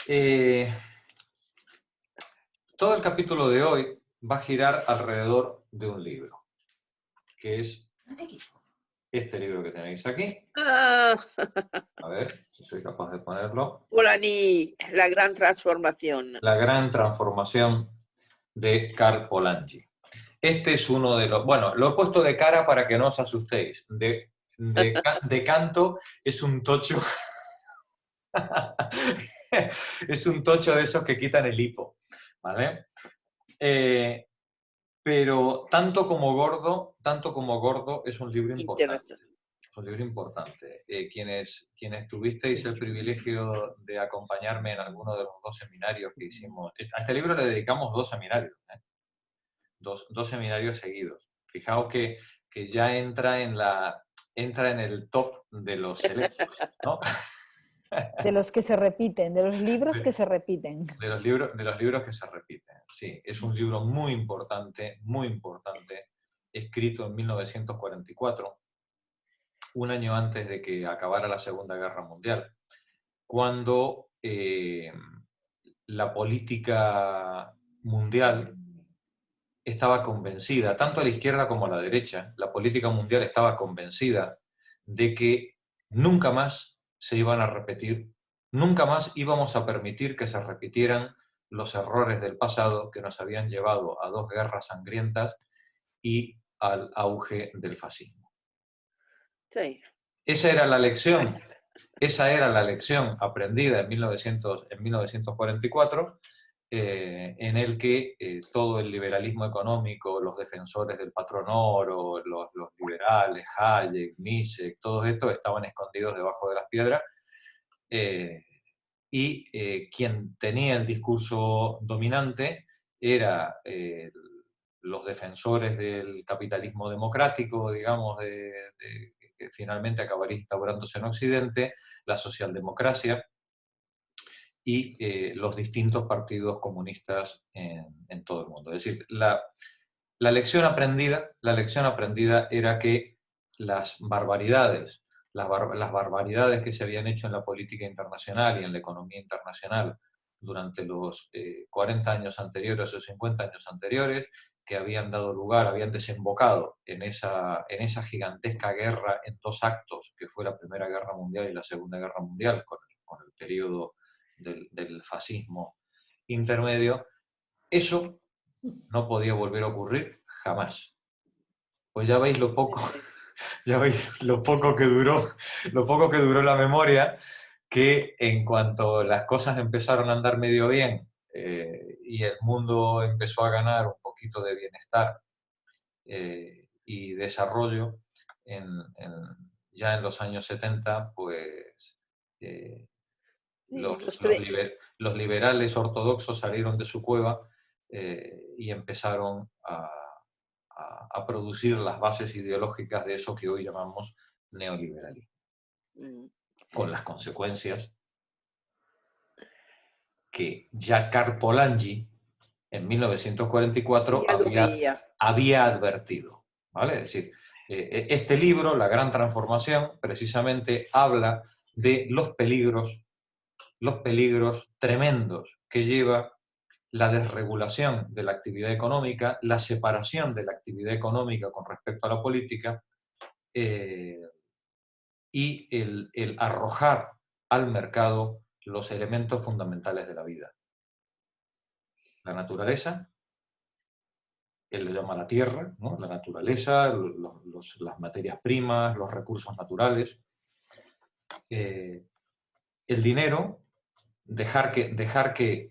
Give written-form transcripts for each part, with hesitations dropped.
Eh, Todo el capítulo de hoy va a girar alrededor de un libro, que es este libro que tenéis aquí. Ah, A ver si soy capaz de ponerlo. Polanyi, la gran transformación. La gran transformación de Karl Polanyi. Este es uno de los... Bueno, lo he puesto de cara para que no os asustéis. De canto es un tocho... es un tocho de esos que quitan el hipo, ¿vale? Pero tanto como gordo es un libro importante. Interesante. Es un libro importante. Quienes tuvisteis el privilegio de acompañarme en alguno de los dos seminarios que hicimos, a este libro le dedicamos dos seminarios, ¿eh? Dos seminarios seguidos. Fijaos que ya entra en el top de los selectos, ¿no? De los que se repiten, de los libros que De, se repiten. de los libros que se repiten. Sí, es un libro muy importante, escrito en 1944, un año antes de que acabara la Segunda Guerra Mundial, cuando la política mundial estaba convencida, tanto a la izquierda como a la derecha, la política mundial estaba convencida de que nunca más se iban a repetir, nunca más íbamos a permitir que se repitieran los errores del pasado que nos habían llevado a dos guerras sangrientas y al auge del fascismo. Sí. Esa era la lección, esa era la lección aprendida en 1944, en el que todo el liberalismo económico, los defensores del patrón oro, los liberales, Hayek, Mises, todos estos estaban escondidos debajo de las piedras, y quien tenía el discurso dominante era los defensores del capitalismo democrático, digamos, que finalmente acabaría instaurándose en Occidente, la socialdemocracia y los distintos partidos comunistas en todo el mundo. Es decir, la lección aprendida era que las barbaridades, las barbaridades que se habían hecho en la política internacional y en la economía internacional durante los 40 años anteriores o 50 años anteriores, que habían dado lugar, habían desembocado en esa gigantesca guerra en dos actos, que fue la Primera Guerra Mundial y la Segunda Guerra Mundial, con el periodo del fascismo intermedio, eso no podía volver a ocurrir jamás. Pues ya veis lo poco, ya veis lo poco que duró la memoria, que en cuanto las cosas empezaron a andar medio bien y el mundo empezó a ganar un poquito de bienestar y desarrollo ya en los años 70, pues Sí, los liberales ortodoxos salieron de su cueva y empezaron a producir las bases ideológicas de eso que hoy llamamos neoliberalismo, con las consecuencias que ya Karl Polanyi en 1944 ya lo veía. había advertido, ¿vale? Es decir, este libro, La Gran Transformación, precisamente habla de los peligros tremendos que lleva la desregulación de la actividad económica, la separación de la actividad económica con respecto a la política y el arrojar al mercado los elementos fundamentales de la vida. La naturaleza, él lo llama la tierra, ¿no? La naturaleza, las materias primas, los recursos naturales, el dinero, dejar que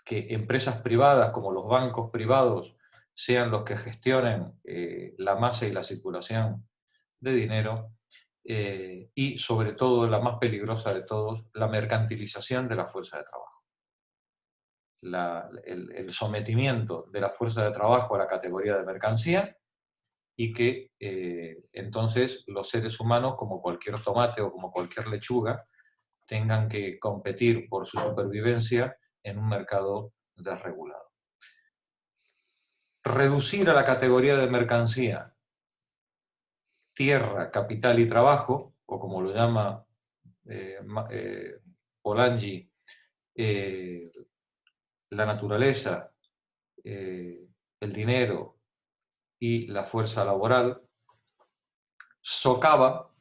empresas privadas como los bancos privados sean los que gestionen la masa y la circulación de dinero, y sobre todo, la más peligrosa de todos, la mercantilización de la fuerza de trabajo. El sometimiento de la fuerza de trabajo a la categoría de mercancía y que entonces los seres humanos, como cualquier tomate o como cualquier lechuga, tengan que competir por su supervivencia en un mercado desregulado. Reducir a la categoría de mercancía tierra, capital y trabajo, o como lo llama Polanyi, la naturaleza, el dinero y la fuerza laboral socava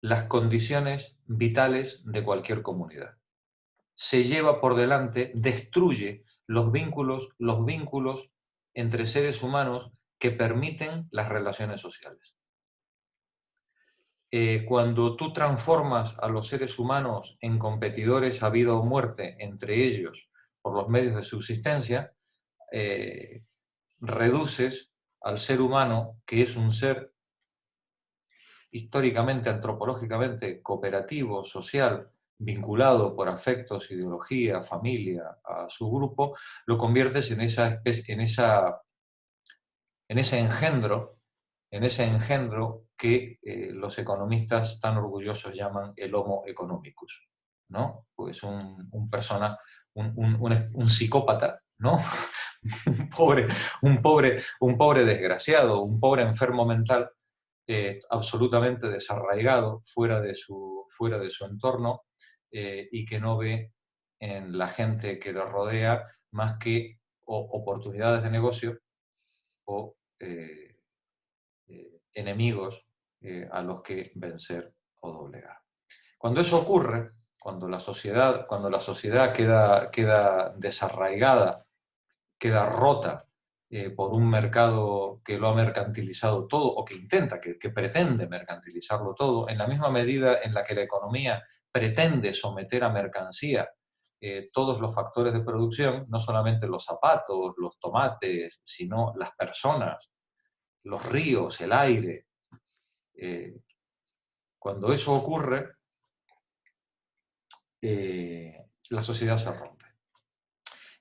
las condiciones vitales de cualquier comunidad. Se lleva por delante, destruye los vínculos entre seres humanos que permiten las relaciones sociales. Cuando tú transformas a los seres humanos en competidores a vida o muerte entre ellos por los medios de subsistencia, reduces al ser humano, que es un ser históricamente, antropológicamente, cooperativo, social, vinculado por afectos, ideología, familia, a su grupo, lo conviertes en ese engendro que los economistas tan orgullosos llaman el Homo economicus, ¿no? Pues un psicópata, ¿no? un pobre desgraciado, un pobre enfermo mental, absolutamente desarraigado, fuera de su entorno, y que no ve en la gente que lo rodea más que oportunidades de negocio o enemigos a los que vencer o doblegar. Cuando eso ocurre, cuando la sociedad queda desarraigada, queda rota por un mercado que lo ha mercantilizado todo, o que intenta, que pretende mercantilizarlo todo, en la misma medida en la que la economía pretende someter a mercancía todos los factores de producción, no solamente los zapatos, los tomates, sino las personas, los ríos, el aire. Cuando eso ocurre, la sociedad se rompe.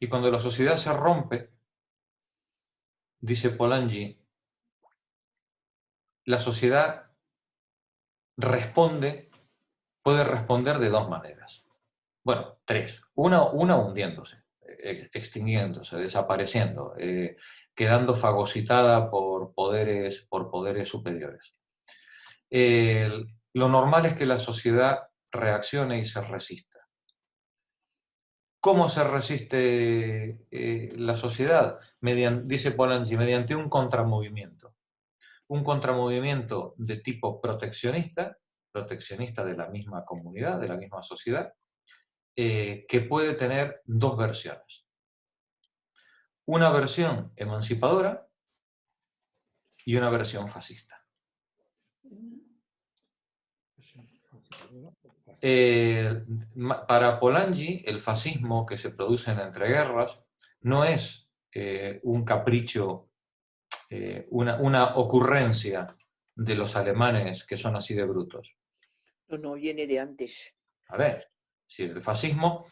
Y cuando la sociedad se rompe, dice Polanyi, la sociedad puede responder de dos maneras. Bueno, tres. Una hundiéndose, extinguiéndose, desapareciendo, quedando fagocitada por poderes superiores. Lo normal es que la sociedad reaccione y se resista. ¿Cómo se resiste la sociedad? Dice Polanyi, mediante un contramovimiento. Un contramovimiento de tipo proteccionista de la misma comunidad, de la misma sociedad, que puede tener dos versiones. Una versión emancipadora y una versión fascista. Para Polanyi, el fascismo que se produce en entreguerras no es un capricho, una ocurrencia de los alemanes que son así de brutos. No, viene de antes. A ver, si el fascismo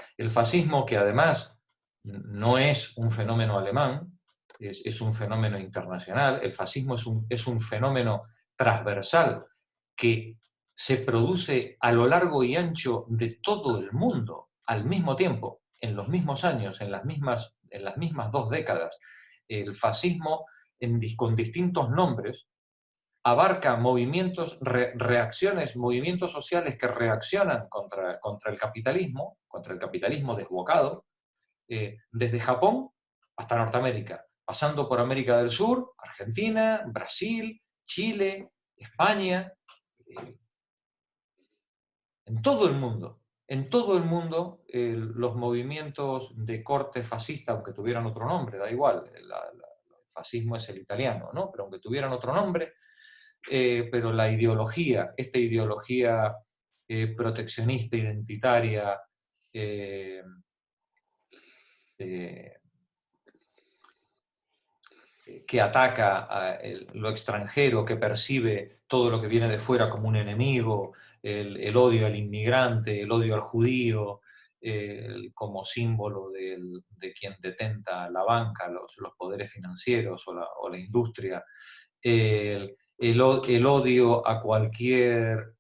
que además no es un fenómeno alemán, es un fenómeno internacional, el fascismo es un fenómeno transversal que se produce a lo largo y ancho de todo el mundo al mismo tiempo, en los mismos años, en las mismas 2 décadas. El fascismo, con distintos nombres, abarca movimientos, reacciones, movimientos sociales que reaccionan contra el capitalismo desbocado, desde Japón hasta Norteamérica, pasando por América del Sur, Argentina, Brasil, Chile, España, en todo el mundo. En todo el mundo, los movimientos de corte fascista, aunque tuvieran otro nombre, da igual, el fascismo es el italiano, ¿no? Pero aunque tuvieran otro nombre, pero la ideología, esta ideología proteccionista, identitaria, que ataca a lo extranjero, que percibe todo lo que viene de fuera como un enemigo, el odio al inmigrante, el odio al judío, como símbolo de quien detenta la banca, los poderes financieros o la industria, el odio a cualquier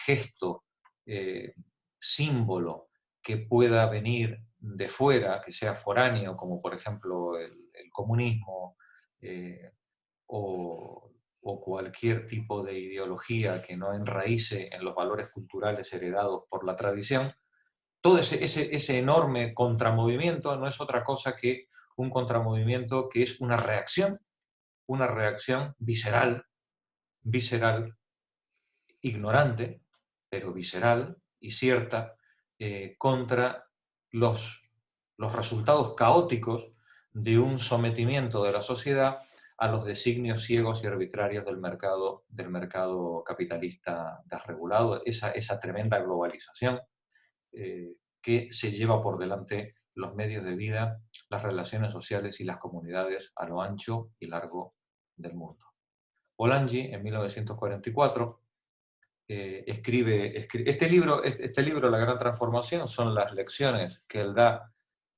gesto, símbolo que pueda venir de fuera, que sea foráneo, como por ejemplo el comunismo, o o cualquier tipo de ideología que no enraíce en los valores culturales heredados por la tradición, todo ese enorme contramovimiento no es otra cosa que un contramovimiento que es una reacción visceral, ignorante, pero visceral y cierta, contra los resultados caóticos de un sometimiento de la sociedad a los designios ciegos y arbitrarios del mercado capitalista desregulado, esa tremenda globalización que se lleva por delante los medios de vida, las relaciones sociales y las comunidades a lo ancho y largo del mundo. Polanyi, en 1944, escribe este libro, La Gran Transformación, son las lecciones que él da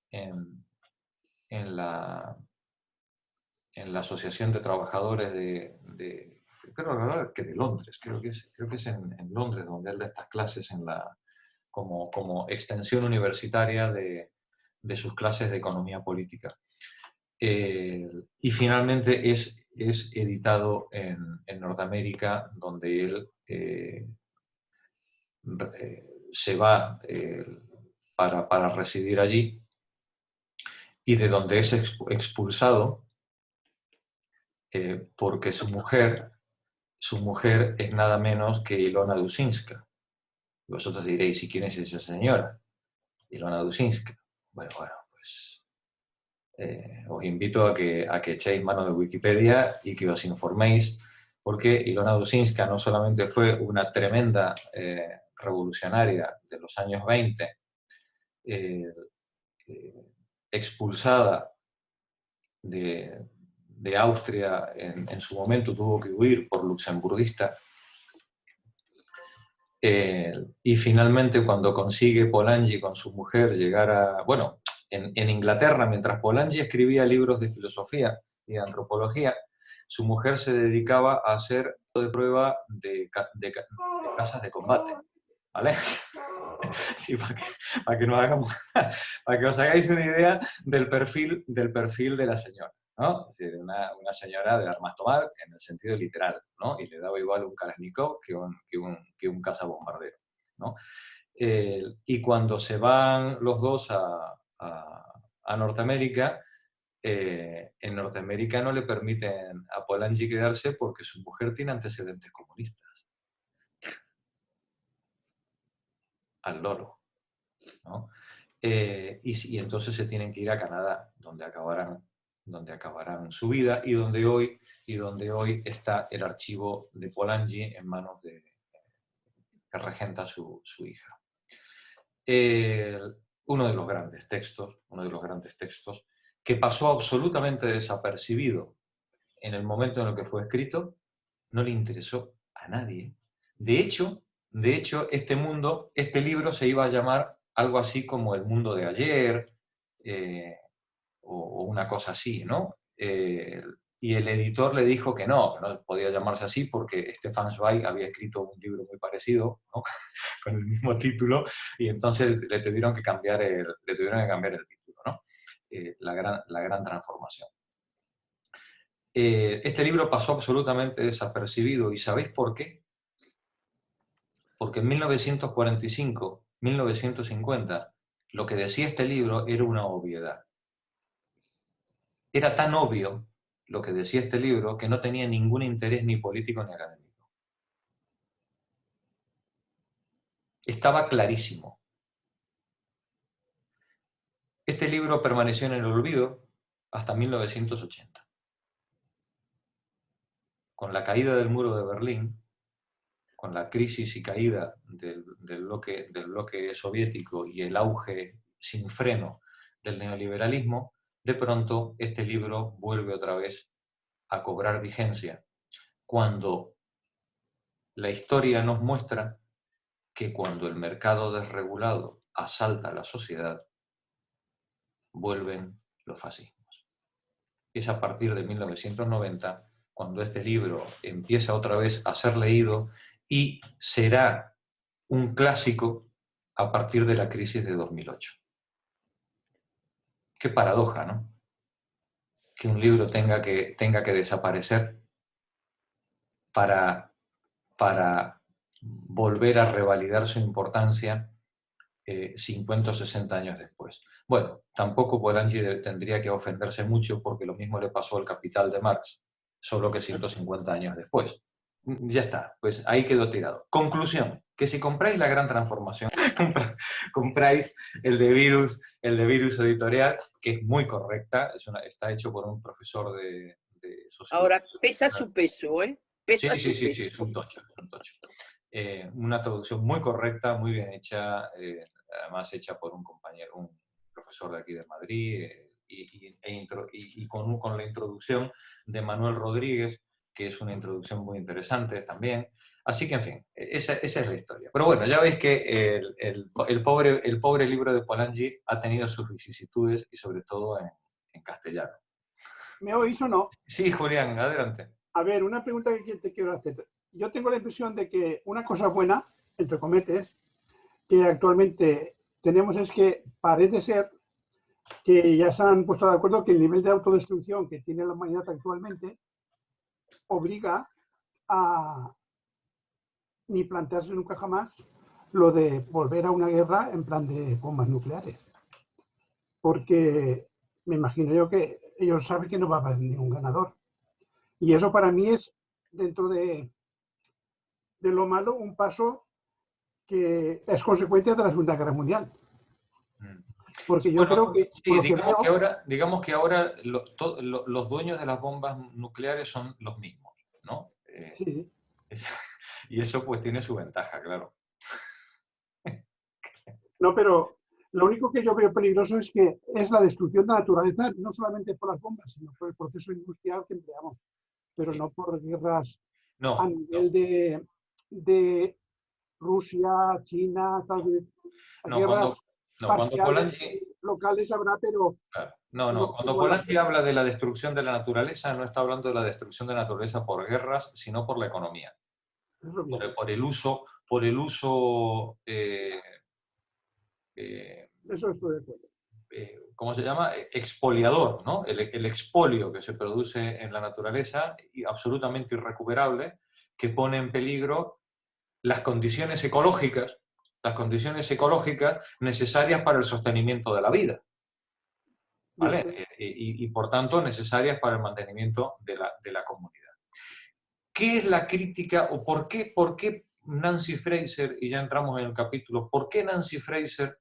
en la Asociación de Trabajadores creo que de Londres, creo que es en Londres donde él da estas clases como extensión universitaria de sus clases de economía política. Y finalmente es editado en Norteamérica, donde él se va para residir allí, y de donde es expulsado porque su mujer es nada menos que Ilona Duszynska. Y vosotros diréis, ¿y quién es esa señora? Ilona Duszynska. Bueno, pues os invito a que echéis mano de Wikipedia y que os informéis, porque Ilona Duszynska no solamente fue una tremenda revolucionaria de los años 20, expulsada de Austria, en su momento tuvo que huir por luxemburguista, y finalmente cuando consigue Polanyi con su mujer llegar a... Bueno, en Inglaterra, mientras Polanyi escribía libros de filosofía y de antropología, su mujer se dedicaba a hacer de prueba de casas de combate, ¿vale? Sí, para que nos hagamos, para que os hagáis una idea del perfil de la señora, ¿no? Es decir, una señora de armas tomar en el sentido literal, ¿no? Y le daba igual un Kalashnikov que un cazabombardero, ¿no? Y cuando se van los dos a Norteamérica, en Norteamérica no le permiten a Polanyi quedarse porque su mujer tiene antecedentes comunistas. Al loro, ¿no? Y entonces se tienen que ir a Canadá, donde acabarán su vida y donde hoy está el archivo de Polanyi en manos que regenta su hija. Uno de los grandes textos que pasó absolutamente desapercibido en el momento en el que fue escrito, no le interesó a nadie. De hecho, este libro se iba a llamar algo así como El mundo de ayer, o una cosa así, ¿no? Y el editor le dijo que no podía llamarse así porque Stefan Zweig había escrito un libro muy parecido, ¿no? Con el mismo título, y entonces le tuvieron que cambiar el título, ¿no? La gran transformación. Este libro pasó absolutamente desapercibido, ¿y sabéis por qué? Porque en 1945, 1950, lo que decía este libro era una obviedad. Era tan obvio lo que decía este libro que no tenía ningún interés ni político ni académico. Estaba clarísimo. Este libro permaneció en el olvido hasta 1980. Con la caída del muro de Berlín, con la crisis y caída del bloque soviético y el auge sin freno del neoliberalismo, de pronto este libro vuelve otra vez a cobrar vigencia, cuando la historia nos muestra que cuando el mercado desregulado asalta a la sociedad, vuelven los fascismos. Es a partir de 1990 cuando este libro empieza otra vez a ser leído y será un clásico a partir de la crisis de 2008. Qué paradoja, ¿no? Que un libro tenga que desaparecer para volver a revalidar su importancia 50 o 60 años después. Bueno, tampoco Polanyi tendría que ofenderse mucho porque lo mismo le pasó al Capital de Marx, solo que 150 años después. Ya está, pues ahí quedó tirado. Conclusión, que si compráis La Gran Transformación, compráis el de Virus Editorial, que es muy correcta, está hecho por un profesor de sociología. Ahora, pesa su peso, ¿eh? Pesa su Sí, peso. es un tocho, es un tocho. Una traducción muy correcta, muy bien hecha, además hecha por un compañero, un profesor de aquí de Madrid, y con la introducción de Manuel Rodríguez, que es una introducción muy interesante también. Así que, en fin, esa es la historia. Pero bueno, ya veis que el pobre libro de Polanyi ha tenido sus vicisitudes, y sobre todo en castellano. ¿Me oís o no? Sí, Julián, adelante. A ver, una pregunta que te quiero hacer. Yo tengo la impresión de que una cosa buena, entre cometes, que actualmente tenemos es que parece ser que ya se han puesto de acuerdo que el nivel de autodestrucción que tiene la humanidad actualmente obliga a ni plantearse nunca jamás lo de volver a una guerra en plan de bombas nucleares. Porque me imagino yo que ellos saben que no va a haber ningún ganador. Y eso para mí es, dentro de lo malo, un paso que es consecuencia de la Segunda Guerra Mundial. Porque yo creo que... Sí, digamos que ahora los dueños de las bombas nucleares son los mismos, ¿no? Sí. Y eso pues tiene su ventaja, claro. No, pero lo único que yo veo peligroso es que es la destrucción de la naturaleza, no solamente por las bombas, sino por el proceso industrial que empleamos, pero Sí. no por guerras a No, nivel de Rusia, China, tal vez. Guerras cuando parciales, Polanyi... locales habrá, pero... Claro. Cuando Polanyi habla de la destrucción de la naturaleza, no está hablando de la destrucción de la naturaleza por guerras, sino por la economía. Por el uso eso estoy de acuerdo. ¿cómo se llama? Expoliador, ¿no? El expolio que se produce en la naturaleza, y absolutamente irrecuperable, que pone en peligro las condiciones ecológicas necesarias para el sostenimiento de la vida, ¿vale? Y por tanto necesarias para el mantenimiento de la comunidad. ¿Qué es la crítica o por qué Nancy Fraser, y ya entramos en el capítulo, por qué Nancy Fraser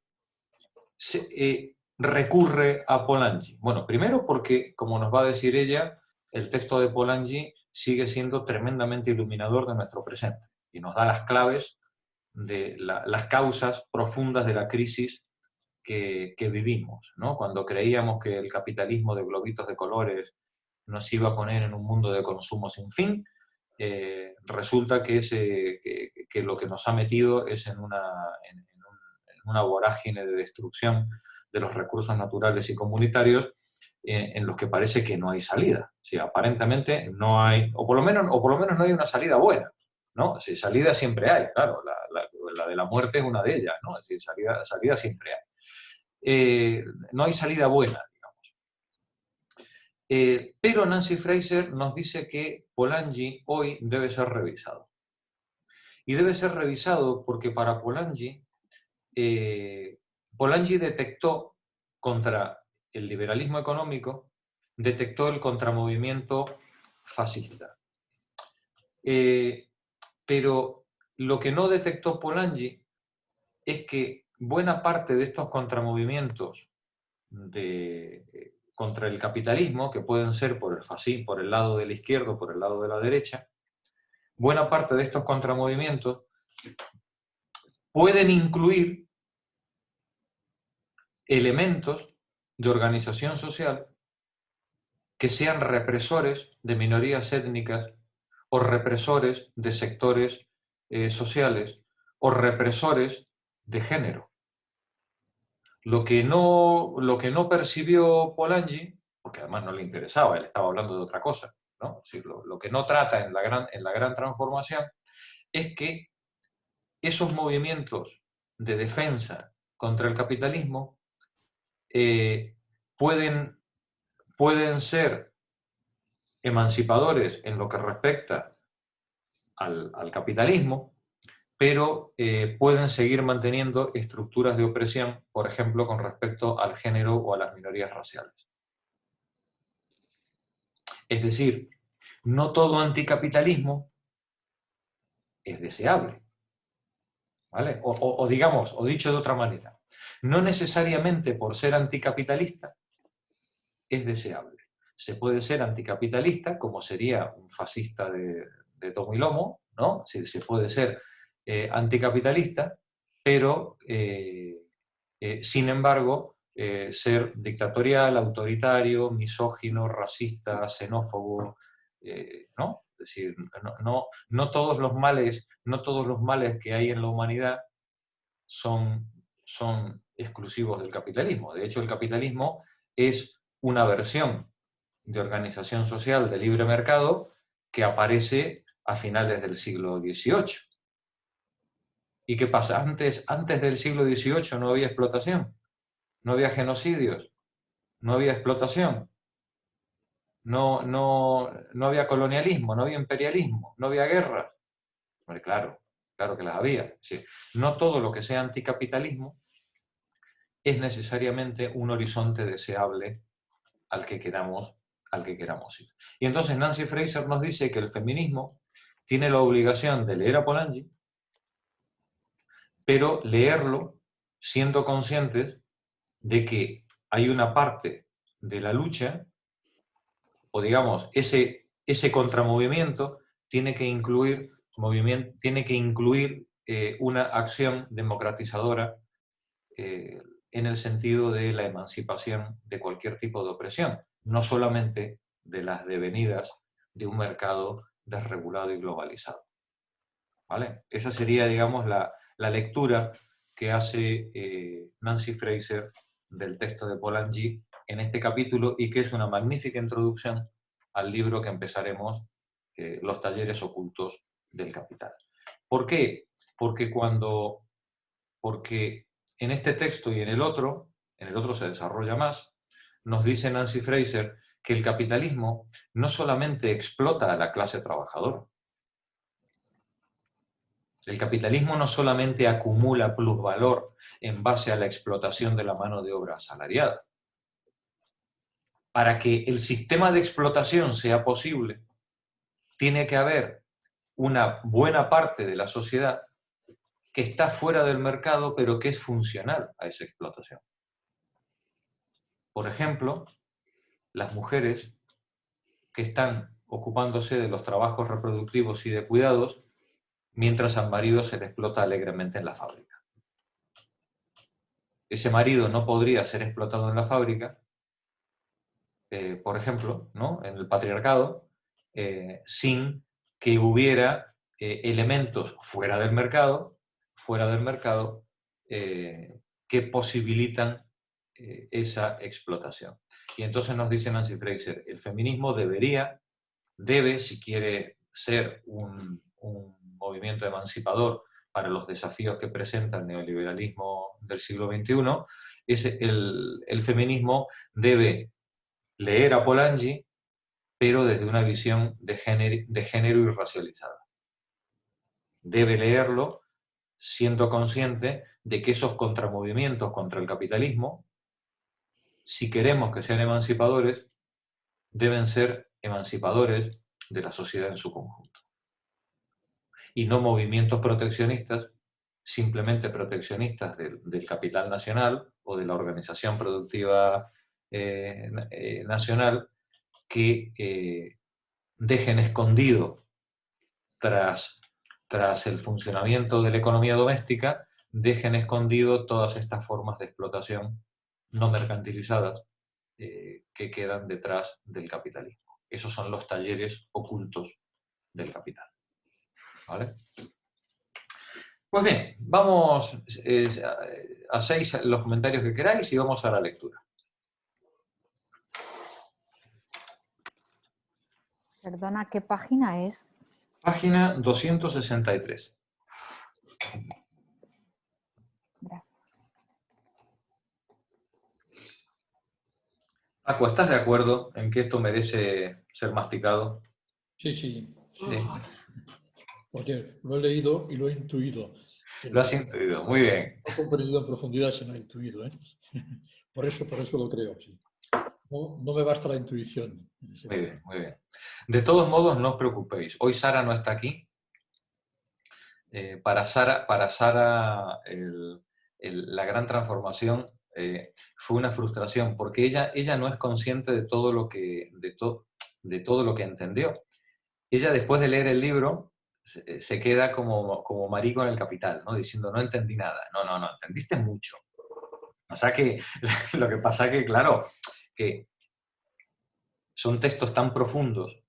recurre a Polanyi? Bueno, primero porque, como nos va a decir ella, el texto de Polanyi sigue siendo tremendamente iluminador de nuestro presente y nos da las claves de las causas profundas de la crisis que vivimos, ¿no? Cuando creíamos que el capitalismo de globitos de colores nos iba a poner en un mundo de consumo sin fin, resulta que lo que nos ha metido es en una vorágine de destrucción de los recursos naturales y comunitarios, en los que parece que no hay salida. Sí, aparentemente no hay, o por lo menos no hay una salida buena, ¿no? Sí, salida siempre hay, claro, la de la muerte es una de ellas, ¿no? Es decir, salida siempre hay. No hay salida buena, digamos. Pero Nancy Fraser nos dice que Polanyi hoy debe ser revisado. Y debe ser revisado porque para Polanyi, Polanyi detectó contra el liberalismo económico, detectó el contramovimiento fascista. Pero lo que no detectó Polanyi es que buena parte de estos contramovimientos contra el capitalismo, que pueden ser por el fascismo, por el lado de la izquierda o por el lado de la derecha, buena parte de estos contramovimientos pueden incluir elementos de organización social que sean represores de minorías étnicas o represores de sectores sociales o represores de género. Lo que no percibió Polanyi, porque además no le interesaba, él estaba hablando de otra cosa, ¿no? Sí, lo que no trata en la gran transformación es que esos movimientos de defensa contra el capitalismo pueden ser emancipadores en lo que respecta al capitalismo, pero pueden seguir manteniendo estructuras de opresión, por ejemplo, con respecto al género o a las minorías raciales. Es decir, no todo anticapitalismo es deseable, ¿vale? O digamos, o dicho de otra manera, no necesariamente por ser anticapitalista es deseable. Se puede ser anticapitalista, como sería un fascista de tomo y lomo, ¿no? Se puede ser anticapitalista, pero sin embargo ser dictatorial, autoritario, misógino, racista, xenófobo, ¿no? Es decir, no todos los males que hay en la humanidad son exclusivos del capitalismo. De hecho, el capitalismo es una versión de organización social de libre mercado que aparece a finales del siglo XVIII. ¿Y qué pasa? Antes del siglo XVIII no había explotación, no había genocidios, no había explotación, no había colonialismo, no había imperialismo, no había guerras. Hombre, claro que las había. Sí. No todo lo que sea anticapitalismo es necesariamente un horizonte deseable al que queramos ir. Y entonces Nancy Fraser nos dice que el feminismo tiene la obligación de leer a Polanyi, pero leerlo siendo conscientes de que hay una parte de la lucha, o digamos, ese contramovimiento tiene que incluir una acción democratizadora en el sentido de la emancipación de cualquier tipo de opresión, no solamente de las devenidas de un mercado desregulado y globalizado. ¿Vale? Esa sería, digamos, la lectura que hace Nancy Fraser del texto de Polanyi en este capítulo y que es una magnífica introducción al libro que empezaremos, Los talleres ocultos del capital. ¿Por qué? Porque en este texto y en el otro se desarrolla más, nos dice Nancy Fraser que el capitalismo no solamente explota a la clase trabajadora, el capitalismo no solamente acumula plusvalor en base a la explotación de la mano de obra asalariada. Para que el sistema de explotación sea posible, tiene que haber una buena parte de la sociedad que está fuera del mercado, pero que es funcional a esa explotación. Por ejemplo, las mujeres que están ocupándose de los trabajos reproductivos y de cuidados, mientras al marido se le explota alegremente en la fábrica. Ese marido no podría ser explotado en la fábrica, por ejemplo, ¿no? En el patriarcado, sin que hubiera elementos fuera del mercado que posibilitan esa explotación. Y entonces nos dice Nancy Fraser, el feminismo debe, si quiere ser un movimiento emancipador para los desafíos que presenta el neoliberalismo del siglo XXI, el feminismo debe leer a Polanyi, pero desde una visión de género y racializada. Debe leerlo siendo consciente de que esos contramovimientos contra el capitalismo, si queremos que sean emancipadores, deben ser emancipadores de la sociedad en su conjunto. Y no movimientos proteccionistas, simplemente proteccionistas del capital nacional o de la organización productiva nacional, que dejen escondido tras el funcionamiento de la economía doméstica, dejen escondido todas estas formas de explotación no mercantilizadas que quedan detrás del capitalismo. Esos son los talleres ocultos del capital. ¿Vale? Pues bien, vamos, hacéis los comentarios que queráis y vamos a la lectura. Perdona, ¿qué página es? Página 263. Gracias. Paco, ¿estás de acuerdo en que esto merece ser masticado? Sí. Sí. porque lo he leído y lo he intuido. Lo has intuido, muy bien. No he comprendido en profundidad, sino intuido, ¿eh? Por eso lo creo, sí. No me basta la intuición. Muy bien, muy bien. De todos modos, no os preocupéis. Hoy Sara no está aquí. Para Sara la gran transformación fue una frustración, porque ella no es consciente de todo lo que entendió. Ella, después de leer el libro, se queda como marico en el Capital, ¿no? Diciendo, no entendí nada. No, entendiste mucho. O sea que lo que pasa que, claro, que son textos tan profundos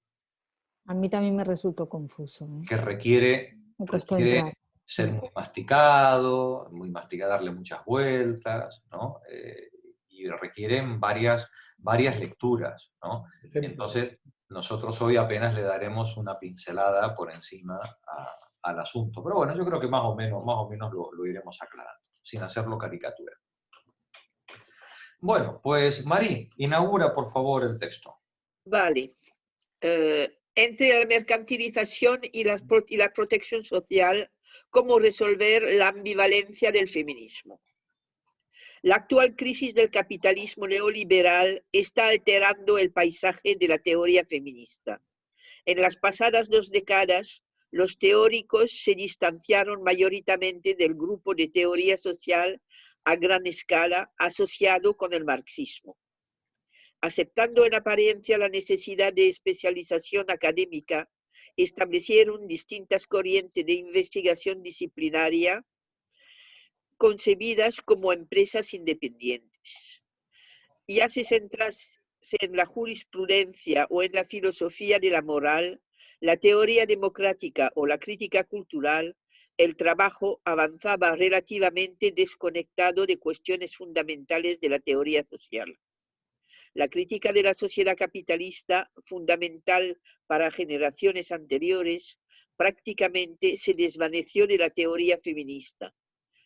A mí también me resultó confuso, ¿eh? que requiere Me costó entrar. ser muy masticado, darle muchas vueltas, ¿no? Y requieren varias lecturas, ¿no? Entonces, nosotros hoy apenas le daremos una pincelada por encima al asunto. Pero bueno, yo creo que más o menos lo iremos aclarando, sin hacerlo caricatura. Bueno, pues Mari, inaugura por favor el texto. Vale. Entre la mercantilización y la protección social, ¿cómo resolver la ambivalencia del feminismo? La actual crisis del capitalismo neoliberal está alterando el paisaje de la teoría feminista. En las pasadas 2 décadas, los teóricos se distanciaron mayoritariamente del grupo de teoría social a gran escala asociado con el marxismo. Aceptando en apariencia la necesidad de especialización académica, establecieron distintas corrientes de investigación disciplinaria concebidas como empresas independientes. Ya se centrase en la jurisprudencia o en la filosofía de la moral, la teoría democrática o la crítica cultural, el trabajo avanzaba relativamente desconectado de cuestiones fundamentales de la teoría social. La crítica de la sociedad capitalista, fundamental para generaciones anteriores, prácticamente se desvaneció de la teoría feminista.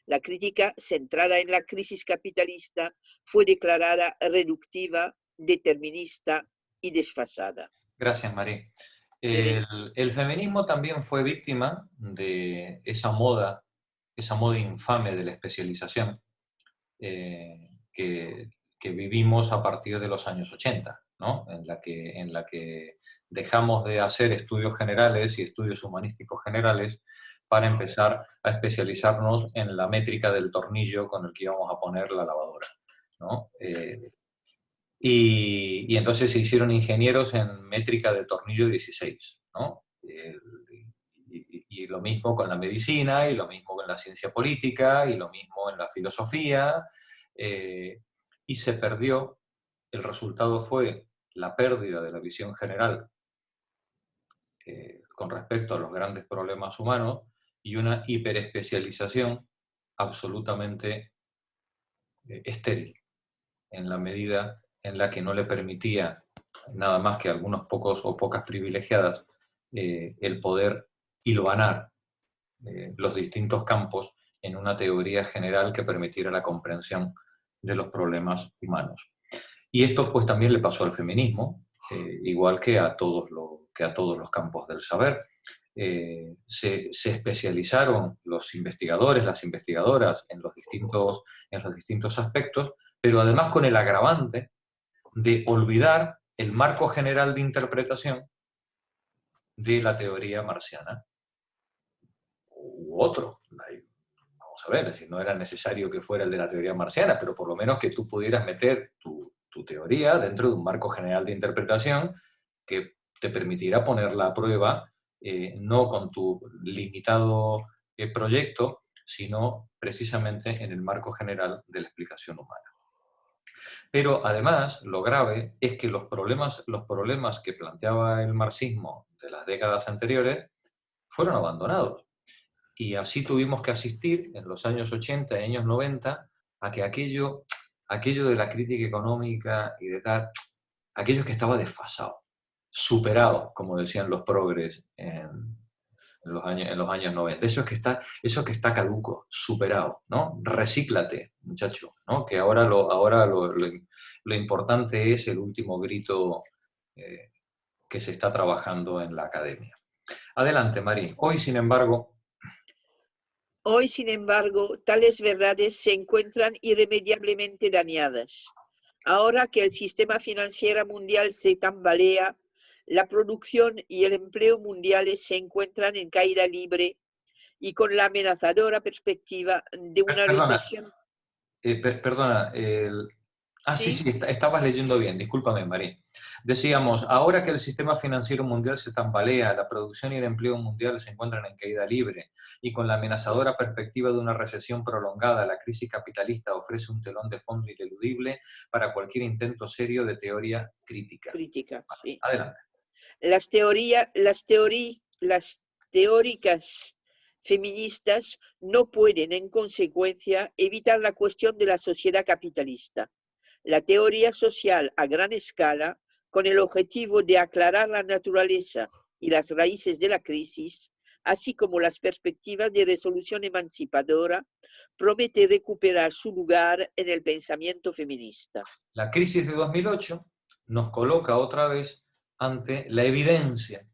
La crítica centrada en la crisis capitalista fue declarada reductiva, determinista y desfasada. Gracias, María. El feminismo también fue víctima de esa moda infame de la especialización que vivimos a partir de los años 80, ¿no? en la que dejamos de hacer estudios generales y estudios humanísticos generales para empezar a especializarnos en la métrica del tornillo con el que íbamos a poner la lavadora, ¿no? Y entonces se hicieron ingenieros en métrica de tornillo 16, ¿no? Y lo mismo con la medicina, y lo mismo con la ciencia política, y lo mismo en la filosofía, y se perdió. El resultado fue la pérdida de la visión general con respecto a los grandes problemas humanos y una hiperespecialización absolutamente estéril, en la medida en la que no le permitía nada más que a algunos pocos o pocas privilegiadas el poder hilvanar los distintos campos en una teoría general que permitiera la comprensión de los problemas humanos. Y esto pues también le pasó al feminismo, igual que a todos los campos del saber. Se especializaron los investigadores, las investigadoras en los distintos aspectos, pero además con el agravante de olvidar el marco general de interpretación de la teoría marxiana u otro. Vamos a ver, si no era necesario que fuera el de la teoría marxiana, pero por lo menos que tú pudieras meter tu teoría dentro de un marco general de interpretación que te permitirá ponerla a prueba, no con tu limitado proyecto, sino precisamente en el marco general de la explicación humana. Pero además, lo grave es que los problemas que planteaba el marxismo de las décadas anteriores fueron abandonados. Y así tuvimos que asistir en los años 80 y años 90 a que aquello de la crítica económica y de tal, aquello que estaba desfasado, superado, como decían los progres en los años 90. Eso que está caduco, superado, ¿no? Recíclate, muchacho, ¿no? Que ahora lo importante es el último grito que se está trabajando en la academia. Adelante, Mari. Hoy, sin embargo, tales verdades se encuentran irremediablemente dañadas. Ahora que el sistema financiero mundial se tambalea, la producción y el empleo mundiales se encuentran en caída libre y con la amenazadora perspectiva de una perdona, recesión. perdona, sí, ¿Sí? estabas leyendo bien, discúlpame, María. Decíamos, ahora que el sistema financiero mundial se tambalea, la producción y el empleo mundial se encuentran en caída libre, y con la amenazadora perspectiva de una recesión prolongada, la crisis capitalista ofrece un telón de fondo ineludible para cualquier intento serio de teoría crítica. Crítica, sí. Adelante. Las teóricas feministas no pueden, en consecuencia, evitar la cuestión de la sociedad capitalista. La teoría social a gran escala, con el objetivo de aclarar la naturaleza y las raíces de la crisis, así como las perspectivas de resolución emancipadora, promete recuperar su lugar en el pensamiento feminista. La crisis de 2008 nos coloca otra vez ante la evidencia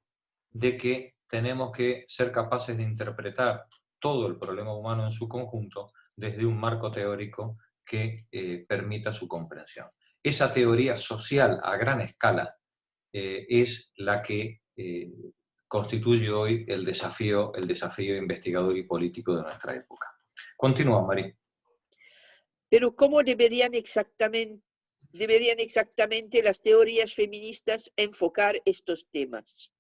de que tenemos que ser capaces de interpretar todo el problema humano en su conjunto desde un marco teórico que permita su comprensión. Esa teoría social a gran escala es la que constituye hoy el desafío investigador y político de nuestra época. Continúa, María. Pero ¿cómo deberían exactamente las teorías feministas enfocar estos temas?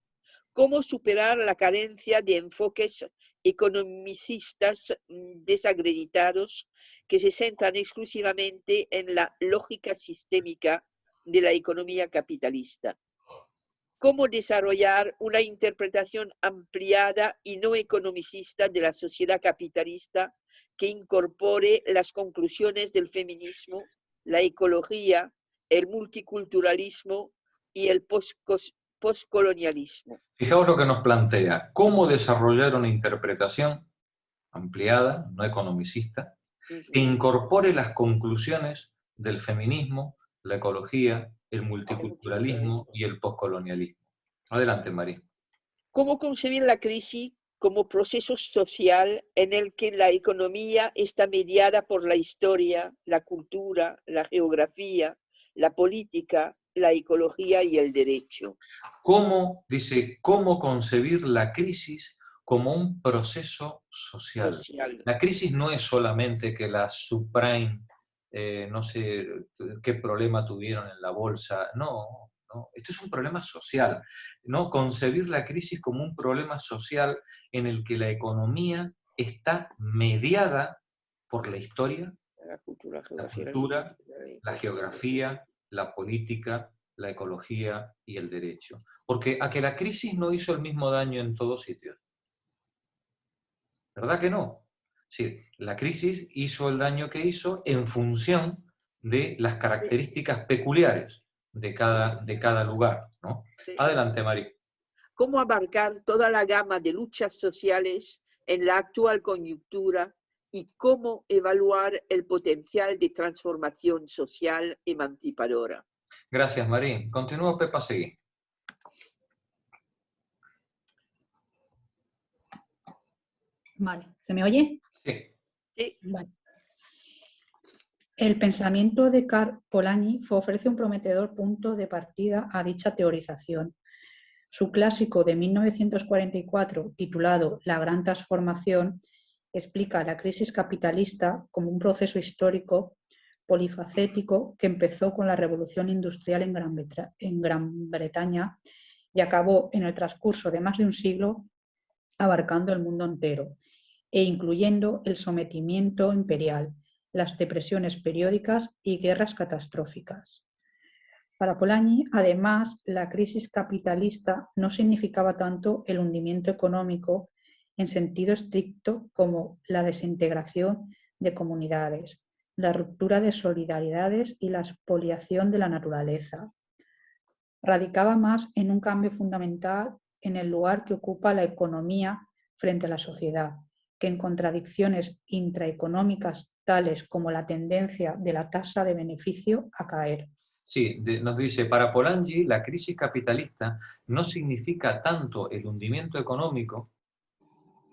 ¿Cómo superar la carencia de enfoques economicistas desacreditados que se centran exclusivamente en la lógica sistémica de la economía capitalista? ¿Cómo desarrollar una interpretación ampliada y no economicista de la sociedad capitalista que incorpore las conclusiones del feminismo, la ecología, el multiculturalismo y el postcolonialismo? Fijaos lo que nos plantea, cómo desarrollar una interpretación ampliada, no economicista, que incorpore las conclusiones del feminismo, la ecología, el multiculturalismo y el postcolonialismo. Adelante, María. ¿Cómo concebir la crisis como proceso social en el que la economía está mediada por la historia, la cultura, la geografía, la política, la ecología y el derecho? Dice, cómo concebir la crisis como un proceso social. La crisis no es solamente que las subprime, no sé qué problema tuvieron en la bolsa, no, esto es un problema social, ¿no? Concebir la crisis como un problema social en el que la economía está mediada por la historia, la cultura, la geografía, la política, la ecología y el derecho. Porque a que la crisis no hizo el mismo daño en todos sitios. ¿Verdad que no? Sí, la crisis hizo el daño que hizo en función de las características peculiares de cada lugar, ¿no? Adelante, Mari. ¿Cómo abarcar toda la gama de luchas sociales en la actual coyuntura y cómo evaluar el potencial de transformación social emancipadora? Gracias, Mari. Continúa, Pepa, seguí. Vale, ¿se me oye? Sí. Sí. Vale. El pensamiento de Karl Polanyi ofrece un prometedor punto de partida a dicha teorización. Su clásico de 1944, titulado La Gran Transformación, explica la crisis capitalista como un proceso histórico polifacético que empezó con la Revolución Industrial en Gran Bretaña y acabó en el transcurso de más de un siglo abarcando el mundo entero e incluyendo el sometimiento imperial, las depresiones periódicas y guerras catastróficas. Para Polanyi, además, la crisis capitalista no significaba tanto el hundimiento económico en sentido estricto como la desintegración de comunidades, la ruptura de solidaridades y la expoliación de la naturaleza. Radicaba más en un cambio fundamental en el lugar que ocupa la economía frente a la sociedad, que en contradicciones intraeconómicas tales como la tendencia de la tasa de beneficio a caer. Sí, nos dice, para Polanyi la crisis capitalista no significa tanto el hundimiento económico,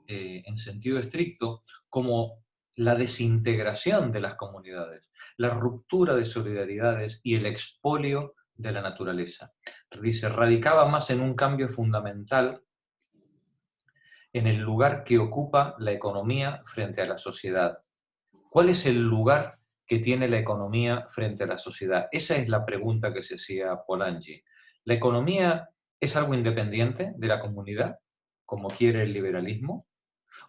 en sentido estricto, como la desintegración de las comunidades, la ruptura de solidaridades y el expolio de la naturaleza. Dice, radicaba más en un cambio fundamental en el lugar que ocupa la economía frente a la sociedad. ¿Cuál es el lugar que tiene la economía frente a la sociedad? Esa es la pregunta que se hacía Polanyi. ¿La economía es algo independiente de la comunidad, como quiere el liberalismo?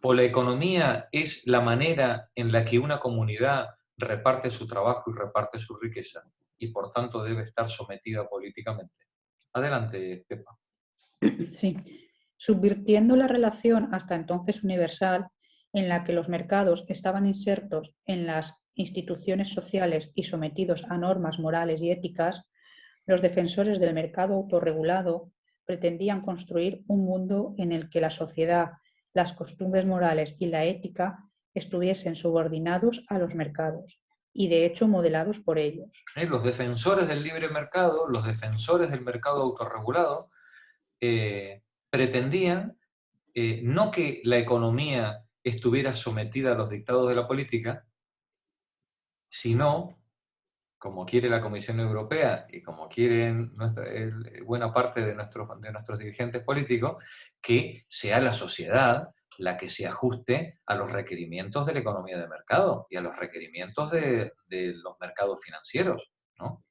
¿O la economía es la manera en la que una comunidad reparte su trabajo y reparte su riqueza y por tanto debe estar sometida políticamente? Adelante, Pepa. Sí, subvirtiendo la relación hasta entonces universal en la que los mercados estaban insertos en las instituciones sociales y sometidos a normas morales y éticas, los defensores del mercado autorregulado pretendían construir un mundo en el que la sociedad, las costumbres morales y la ética estuviesen subordinados a los mercados y de hecho modelados por ellos. Los defensores del libre mercado, los defensores del mercado autorregulado, pretendían no que la economía estuviera sometida a los dictados de la política, sino, como quiere la Comisión Europea y como quieren buena parte de nuestros dirigentes políticos, que sea la sociedad la que se ajuste a los requerimientos de la economía de mercado y a los requerimientos de los mercados financieros, ¿no?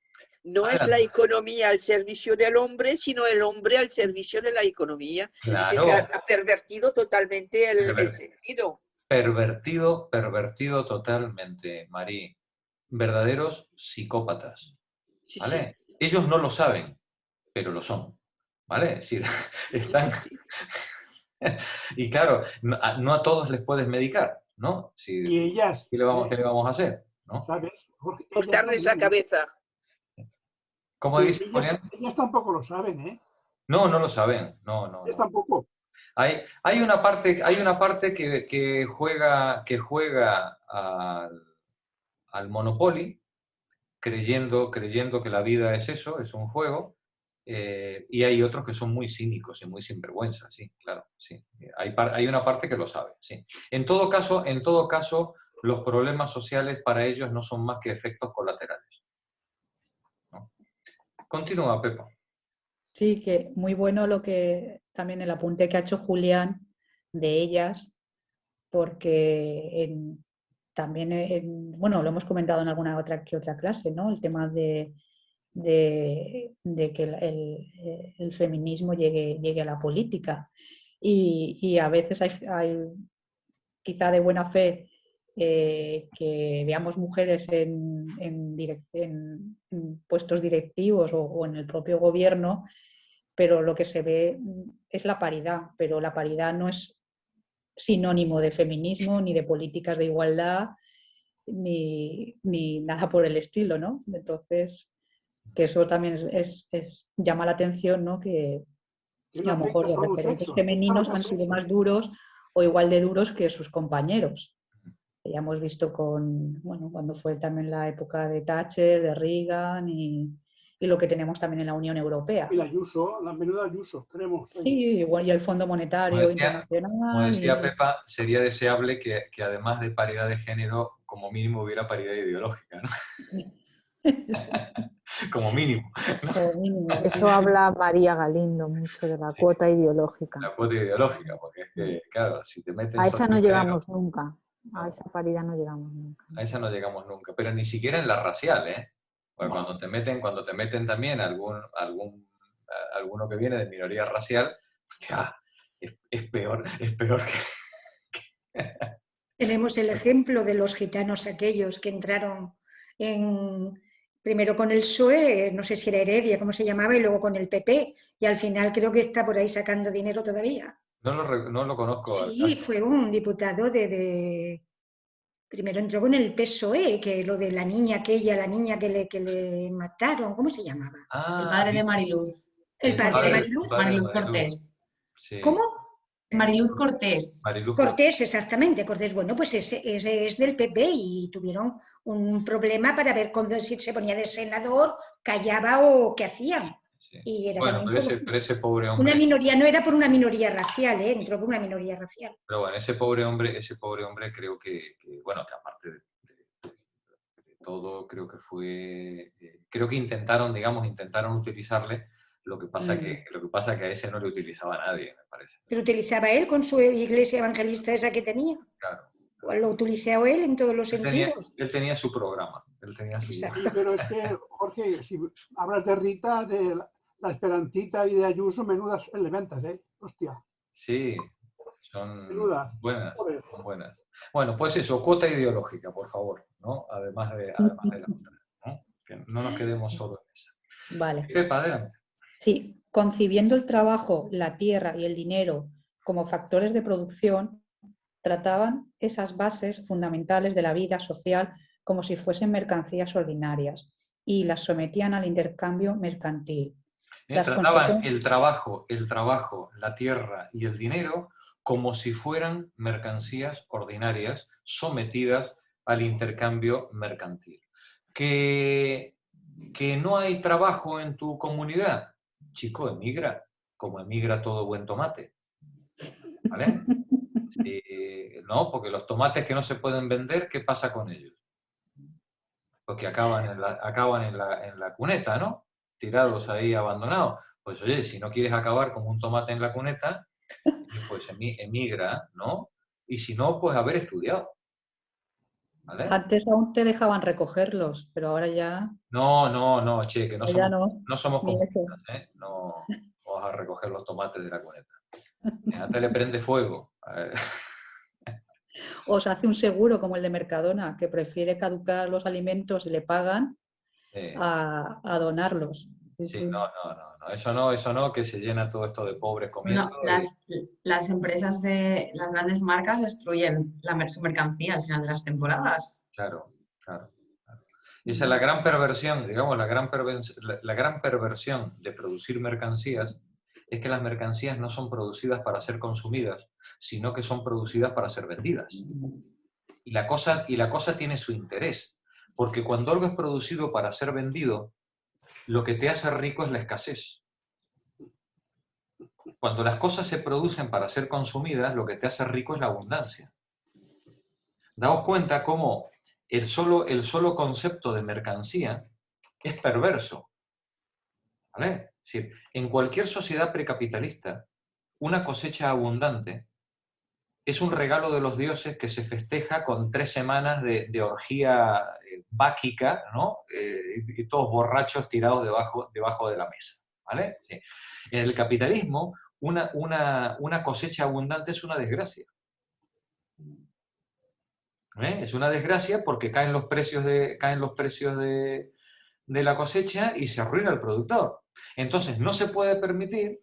No es la economía al servicio del hombre, sino el hombre al servicio de la economía. Claro. Es decir, que ha pervertido totalmente el sentido. Pervertido totalmente, Marí. Verdaderos psicópatas, ¿vale? Sí. Ellos no lo saben, pero lo son, ¿vale? Es decir, están... Y claro, no a todos les puedes medicar, ¿no? Si, y ellas... ¿qué le vamos a hacer? ¿no? ¿Sabes? Cortarles la cabeza. ¿Cómo dice Julián? Ellas tampoco lo saben, ¿eh? No, no lo saben. No. Ellas tampoco. Hay una parte que juega al Monopoly, creyendo que la vida es eso, es un juego, y hay otros que son muy cínicos y muy sinvergüenza, sí, claro, sí. Hay una parte que lo sabe, sí. En todo caso, los problemas sociales para ellos no son más que efectos colaterales, ¿no? Continúa, Pepa. Sí, que muy bueno lo que también el apunte que ha hecho Julián de ellas, porque bueno, lo hemos comentado en alguna otra clase, ¿no? El tema de que el feminismo llegue a la política. Y a veces hay quizá de buena fe que veamos mujeres en puestos directivos o en el propio gobierno, pero lo que se ve es la paridad, pero la paridad no es sinónimo de feminismo ni de políticas de igualdad ni nada por el estilo, ¿no? Entonces, que eso también llama la atención, ¿no? Que a lo mejor los referentes femeninos han sido más duros o igual de duros que sus compañeros. Ya hemos visto cuando fue también la época de Thatcher, de Reagan y lo que tenemos también en la Unión Europea. Y la menuda Ayuso, tenemos. Sí, igual, y el Fondo Monetario Internacional. Como decía Pepa, sería deseable que además de paridad de género, como mínimo hubiera paridad ideológica, ¿no? Como mínimo, ¿no? Como mínimo. Eso habla María Galindo mucho de la cuota ideológica. La cuota ideológica, porque es que, claro, si te meten... A esa no llegamos nunca. A esa paridad no llegamos nunca. A esa no llegamos nunca, pero ni siquiera en la racial, ¿eh? Porque cuando te meten también alguno que viene de minoría racial, ya, es peor que... Tenemos el ejemplo de los gitanos aquellos que entraron primero con el PSOE, no sé si era Heredia, cómo se llamaba, y luego con el PP, y al final creo que está por ahí sacando dinero todavía. No lo conozco. Sí, fue un diputado Primero entró con el PSOE, que lo de la niña que le mataron, ¿cómo se llamaba? El padre de Mariluz. El padre de Mariluz. Mariluz Cortés. Sí. ¿Cómo? Mariluz Cortés. Mariluz Cortés, exactamente, Cortés. Bueno, pues ese es del PP y tuvieron un problema para ver si se ponía de senador, callaba o qué hacían. Sí. Y era Bueno, también pero ese pobre hombre... una minoría, no era por una minoría racial, entró por una minoría racial. Pero bueno, ese pobre hombre creo que bueno, que aparte de todo, creo que fue... creo que intentaron utilizarle, lo que pasa que a ese no le utilizaba a nadie, me parece. Pero utilizaba él con su iglesia evangelista esa que tenía. Claro. O lo utilizó él en todos los sentidos. Él tenía su programa. Él tenía su... Sí, pero es que, Jorge, si hablas de Rita, de la Esperancita y de Ayuso, menudas elementos, ¿eh? Hostia. Sí, son Menudas. buenas, son buenas. Bueno, pues eso, cuota ideológica, por favor, ¿no? Además de la otra, ¿no? Que no nos quedemos solo en esa. Vale. Pepa, adelante. Sí, concibiendo el trabajo, la tierra y el dinero como factores de producción, trataban esas bases fundamentales de la vida social como si fuesen mercancías ordinarias y las sometían al intercambio mercantil. Trataban el trabajo, la tierra y el dinero como si fueran mercancías ordinarias sometidas al intercambio mercantil. ¿Que no hay trabajo en tu comunidad? Chico, emigra, como emigra todo buen tomate. ¿Vale? No, porque los tomates que no se pueden vender, ¿qué pasa con ellos? Porque acaban en la cuneta, ¿no? Tirados ahí, abandonados. Pues oye, si no quieres acabar como un tomate en la cuneta, pues emigra, ¿no? Y si no, pues haber estudiado. ¿Vale? Antes aún te dejaban recogerlos, pero ahora ya... No, che, que no somos ni comunistas, ¿eh? No vamos a recoger los tomates de la cuneta. Antes le prende fuego. O se hace un seguro como el de Mercadona, que prefiere caducar los alimentos y le pagan a donarlos. Sí, no, eso no, que se llena todo esto de pobres comiendo. Bueno, las empresas de las grandes marcas destruyen su mercancía al final de las temporadas. Claro. Y esa es la gran perversión, digamos, la gran perversión de producir mercancías es que las mercancías no son producidas para ser consumidas, sino que son producidas para ser vendidas. Y la cosa tiene su interés, porque cuando algo es producido para ser vendido, lo que te hace rico es la escasez. Cuando las cosas se producen para ser consumidas, lo que te hace rico es la abundancia. Daos cuenta cómo el solo concepto de mercancía es perverso. ¿Vale? Es decir, en cualquier sociedad precapitalista, una cosecha abundante es un regalo de los dioses que se festeja con 3 semanas de orgía báquica, ¿no? Y todos borrachos tirados debajo de la mesa. ¿Vale? Sí. En el capitalismo, una cosecha abundante es una desgracia. Es una desgracia porque caen los precios de la cosecha y se arruina el productor. Entonces, no se puede permitir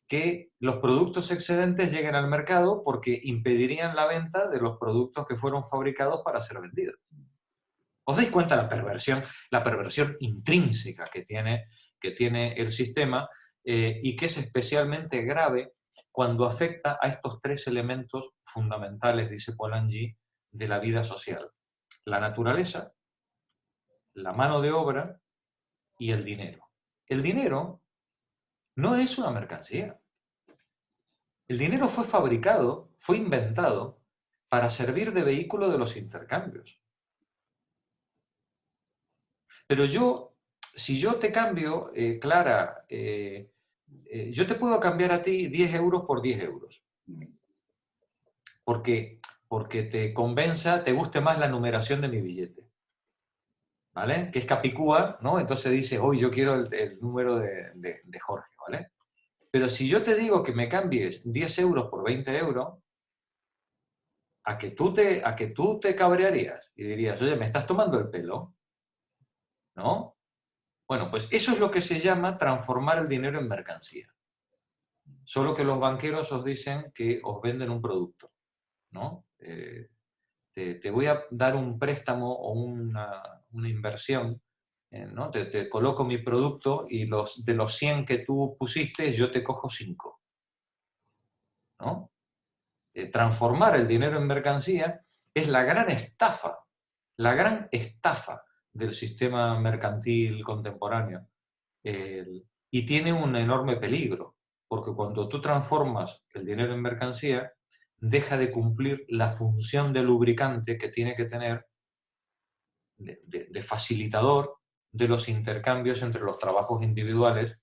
que los productos excedentes lleguen al mercado porque impedirían la venta de los productos que fueron fabricados para ser vendidos. ¿Os dais cuenta la perversión intrínseca que tiene el sistema y que es especialmente grave cuando afecta a estos 3 elementos fundamentales, dice Polanyi, de la vida social? La naturaleza, la mano de obra y el dinero. El dinero no es una mercancía. El dinero fue fabricado, fue inventado para servir de vehículo de los intercambios. Pero si yo te cambio, Clara, yo te puedo cambiar a ti 10 euros por 10 euros. Porque te convenza, te guste más la numeración de mi billete. ¿Vale? Que es Capicúa, ¿no? Entonces dices, hoy yo quiero el número de Jorge, ¿vale? Pero si yo te digo que me cambies 10 euros por 20 euros, a que tú te cabrearías y dirías, oye, ¿me estás tomando el pelo? ¿No? Bueno, pues eso es lo que se llama transformar el dinero en mercancía. Solo que los banqueros os dicen que os venden un producto, ¿no? Te voy a dar un préstamo o una inversión, ¿no? Te coloco mi producto y de los 100 que tú pusiste, yo te cojo 5. ¿no? Transformar el dinero en mercancía es la gran estafa del sistema mercantil contemporáneo. Y tiene un enorme peligro, porque cuando tú transformas el dinero en mercancía, deja de cumplir la función de lubricante que tiene que tener, de facilitador de los intercambios entre los trabajos individuales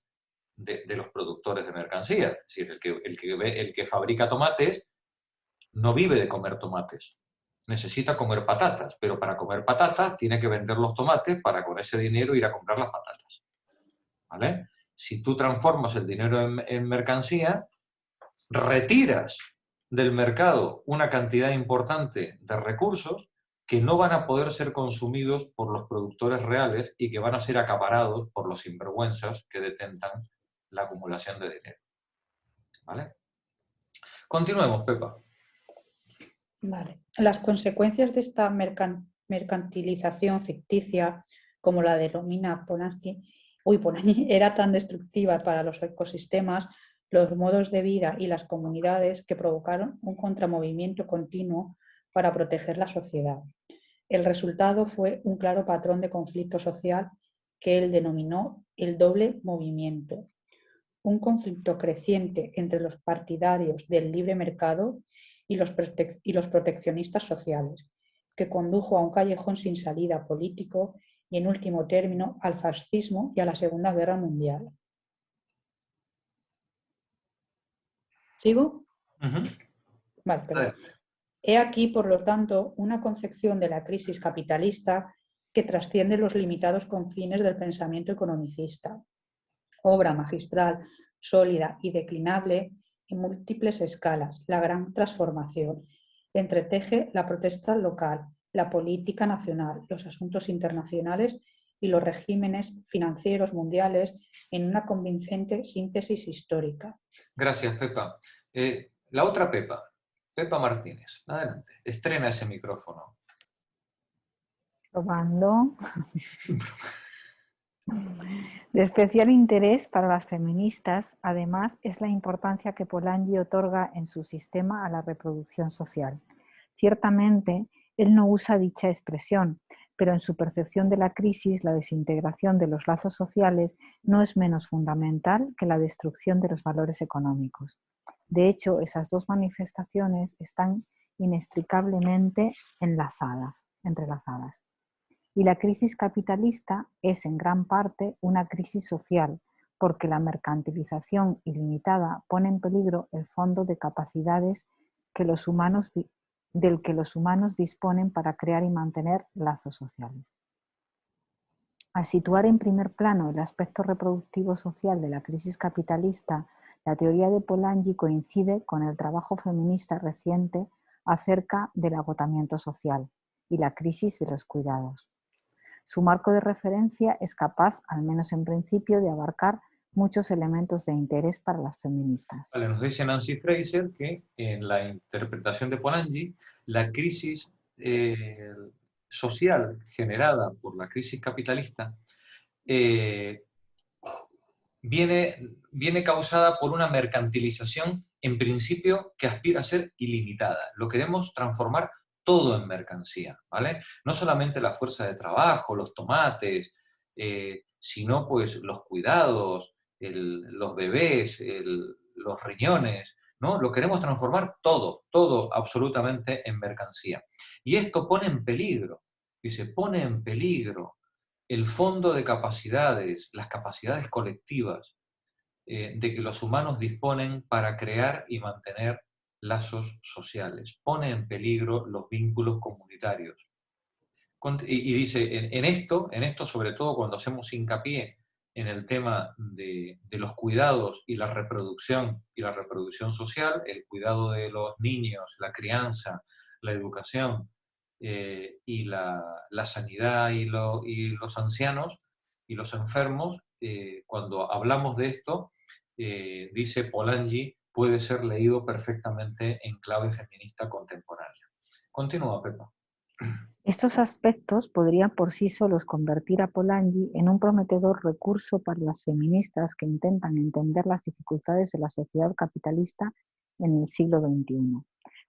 de los productores de mercancía. Es decir, el que fabrica tomates no vive de comer tomates. Necesita comer patatas, pero para comer patatas tiene que vender los tomates para con ese dinero ir a comprar las patatas. ¿Vale? Si tú transformas el dinero en mercancía, retiras del mercado una cantidad importante de recursos que no van a poder ser consumidos por los productores reales y que van a ser acaparados por los sinvergüenzas que detentan la acumulación de dinero. ¿Vale? Continuemos, Pepa. Vale. Las consecuencias de esta mercantilización ficticia, como la denomina Polanyi, era tan destructiva para los ecosistemas, los modos de vida y las comunidades que provocaron un contramovimiento continuo para proteger la sociedad. El resultado fue un claro patrón de conflicto social que él denominó el doble movimiento. Un conflicto creciente entre los partidarios del libre mercado y los proteccionistas sociales, que condujo a un callejón sin salida político y, en último término, al fascismo y a la Segunda Guerra Mundial. ¿Sigo? Vale, perdón. He aquí, por lo tanto, una concepción de la crisis capitalista que trasciende los limitados confines del pensamiento economicista. Obra magistral, sólida y declinable en múltiples escalas, la gran transformación. Entreteje la protesta local, la política nacional, los asuntos internacionales y los regímenes financieros mundiales en una convincente síntesis histórica. Gracias, Pepa. La otra Pepa, Pepa Martínez. Adelante, estrena ese micrófono. Probando. De especial interés para las feministas, además, es la importancia que Polanyi otorga en su sistema a la reproducción social. Ciertamente, él no usa dicha expresión, pero en su percepción de la crisis, la desintegración de los lazos sociales no es menos fundamental que la destrucción de los valores económicos. De hecho, esas dos manifestaciones están inextricablemente entrelazadas. Y la crisis capitalista es en gran parte una crisis social, porque la mercantilización ilimitada pone en peligro el fondo de capacidades del que los humanos disponen para crear y mantener lazos sociales. Al situar en primer plano el aspecto reproductivo social de la crisis capitalista, la teoría de Polanyi coincide con el trabajo feminista reciente acerca del agotamiento social y la crisis de los cuidados. Su marco de referencia es capaz, al menos en principio, de abarcar muchos elementos de interés para las feministas. Vale, nos dice Nancy Fraser que en la interpretación de Polanyi, la crisis social generada por la crisis capitalista viene causada por una mercantilización, en principio, que aspira a ser ilimitada. Lo queremos transformar todo en mercancía, ¿vale? No solamente la fuerza de trabajo, los tomates, sino pues los cuidados, los bebés, los riñones, ¿no? Lo queremos transformar todo absolutamente en mercancía. Y esto pone en peligro, pone en peligro el fondo de capacidades, las capacidades colectivas de que los humanos disponen para crear y mantener lazos sociales, pone en peligro los vínculos comunitarios. Y dice, en esto, sobre todo cuando hacemos hincapié en el tema de los cuidados y la reproducción social, el cuidado de los niños, la crianza, la educación y la sanidad y los ancianos y los enfermos, cuando hablamos de esto, dice Polanyi, puede ser leído perfectamente en clave feminista contemporánea. Continúa, Pepa. Estos aspectos podrían por sí solos convertir a Polanyi en un prometedor recurso para las feministas que intentan entender las dificultades de la sociedad capitalista en el siglo XXI.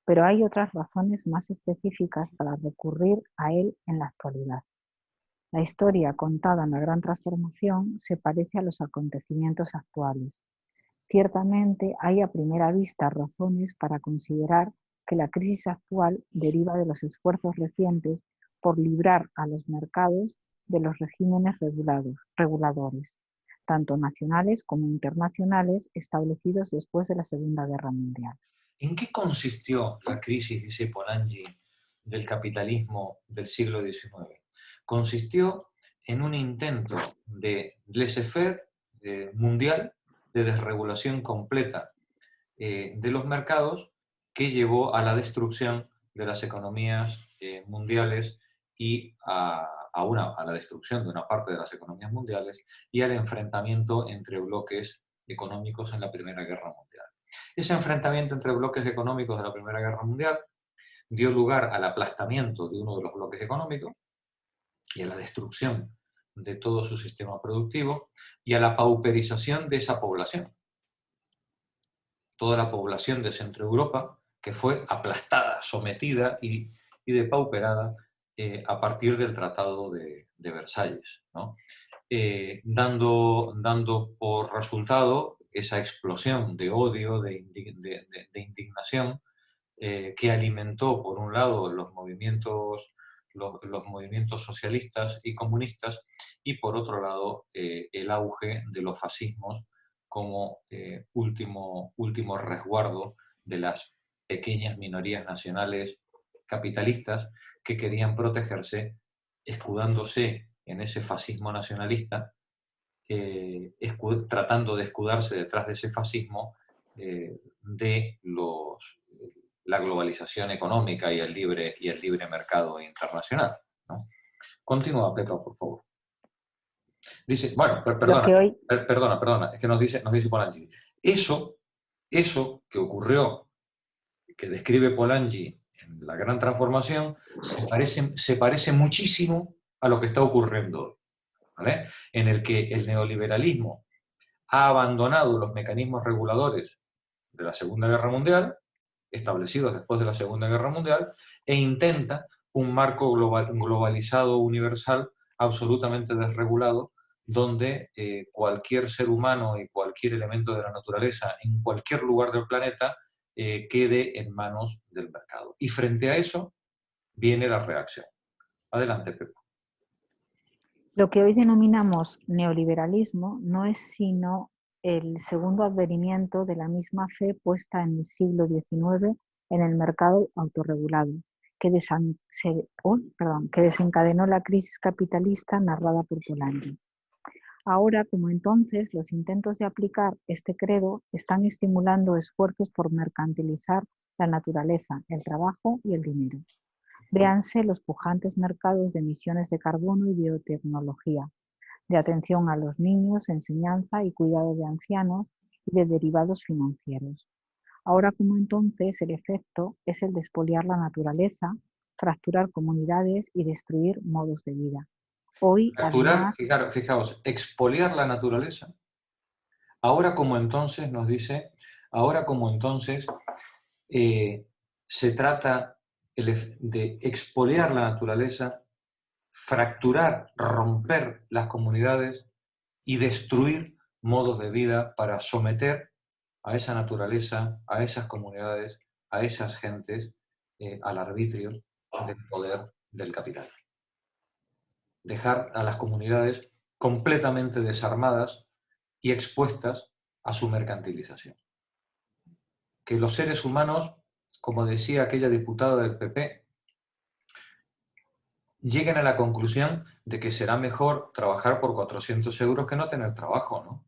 Pero hay otras razones más específicas para recurrir a él en la actualidad. La historia contada en la Gran Transformación se parece a los acontecimientos actuales. Ciertamente hay a primera vista razones para considerar que la crisis actual deriva de los esfuerzos recientes por librar a los mercados de los regímenes reguladores, tanto nacionales como internacionales, establecidos después de la Segunda Guerra Mundial. ¿En qué consistió la crisis, dice Polanyi, del capitalismo del siglo XIX? Consistió en un intento de laissez-faire mundial, de desregulación completa de los mercados, que llevó a la destrucción de las economías mundiales y a la destrucción de una parte de las economías mundiales y al enfrentamiento entre bloques económicos en la Primera Guerra Mundial. Ese enfrentamiento entre bloques económicos de la Primera Guerra Mundial dio lugar al aplastamiento de uno de los bloques económicos y a la destrucción de todo su sistema productivo y a la pauperización de esa población. Toda la población de Centro Europa, que fue aplastada, sometida y depauperada a partir del Tratado de Versalles, ¿no? Dando por resultado esa explosión de odio, de indignación, que alimentó, por un lado, los movimientos socialistas y comunistas, y por otro lado, el auge de los fascismos como último resguardo de las pequeñas minorías nacionales capitalistas que querían protegerse escudándose en ese fascismo nacionalista, tratando de escudarse detrás de ese fascismo de la globalización económica y el libre mercado internacional, ¿no? Continúa, Pepa, por favor. Dice, bueno, perdona, es que nos dice Polanyi. Eso que ocurrió, que describe Polanyi en la Gran Transformación, se parece muchísimo a lo que está ocurriendo hoy, ¿vale? En el que el neoliberalismo ha abandonado los mecanismos reguladores de la Segunda Guerra Mundial, establecidos después de la Segunda Guerra Mundial, e intenta un marco globalizado universal absolutamente desregulado, donde cualquier ser humano y cualquier elemento de la naturaleza en cualquier lugar del planeta quede en manos del mercado. Y frente a eso viene la reacción. Adelante, Pepe. Lo que hoy denominamos neoliberalismo no es sino el segundo advenimiento de la misma fe puesta en el siglo XIX en el mercado autorregulado, que desencadenó la crisis capitalista narrada por Polanyi. Ahora, como entonces, los intentos de aplicar este credo están estimulando esfuerzos por mercantilizar la naturaleza, el trabajo y el dinero. Véanse los pujantes mercados de emisiones de carbono y biotecnología, de atención a los niños, enseñanza y cuidado de ancianos y de derivados financieros. Ahora como entonces el efecto es el de expoliar la naturaleza, fracturar comunidades y destruir modos de vida. Hoy, además, fijaos, expoliar la naturaleza. Ahora como entonces, nos dice, se trata de expoliar la naturaleza, fracturar, romper las comunidades y destruir modos de vida para someter a esa naturaleza, a esas comunidades, a esas gentes, al arbitrio del poder del capital. Dejar a las comunidades completamente desarmadas y expuestas a su mercantilización. Que los seres humanos, como decía aquella diputada del PP, lleguen a la conclusión de que será mejor trabajar por 400 euros que no tener trabajo, ¿no?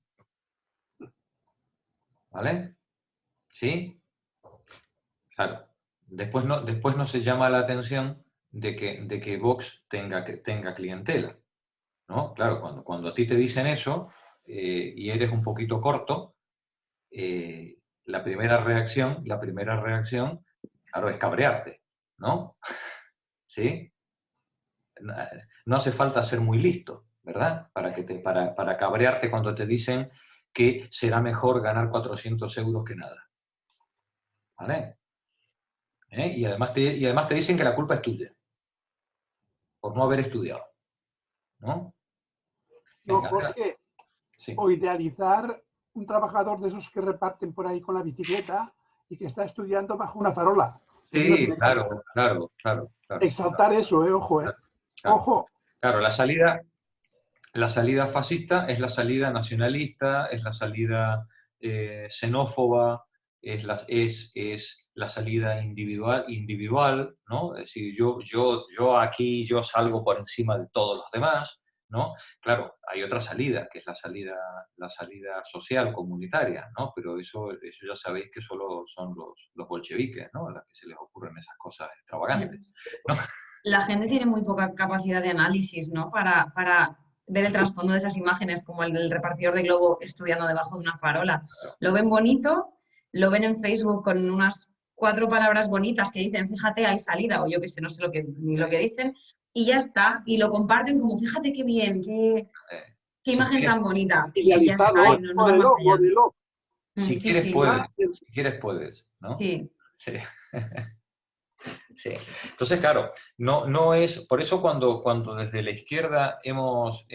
¿Vale? ¿Sí? Claro. Después no se llama la atención de que Vox tenga clientela, ¿no? Claro, cuando a ti te dicen eso y eres un poquito corto, la primera reacción, claro, es cabrearte, ¿no? ¿Sí? No hace falta ser muy listo, ¿verdad? Para cabrearte cuando te dicen que será mejor ganar 400 euros que nada. ¿Vale? Y además te dicen que la culpa es tuya, por no haber estudiado, ¿no? No, Venga, Jorge, sí. o idealizar un trabajador de esos que reparten por ahí con la bicicleta y que está estudiando bajo una farola. Sí, claro. Exaltar eso, ojo, Claro. Ojo. Claro, la salida fascista es la salida nacionalista, es la salida xenófoba, es la salida individual, ¿no? Es decir, yo aquí yo salgo por encima de todos los demás, ¿no? Claro, hay otra salida, que es la salida social, comunitaria, ¿no? Pero eso ya sabéis que solo son los bolcheviques, ¿no? A las que se les ocurren esas cosas extravagantes, ¿no? La gente tiene muy poca capacidad de análisis, ¿no? Para ver el trasfondo de esas imágenes, como el del repartidor de globo estudiando debajo de una farola. Lo ven bonito, lo ven en Facebook con unas 4 palabras bonitas que dicen, fíjate, hay salida, o yo que sé, no sé ni lo que dicen, y ya está, y lo comparten como, fíjate qué bien, qué imagen tan bonita. Y ya está, y no va más allá. Si Sí, quieres, sí. puedes. Si quieres, puedes, ¿no? Sí. Sí. Sí. Entonces, claro, no es... Por eso cuando desde la izquierda hemos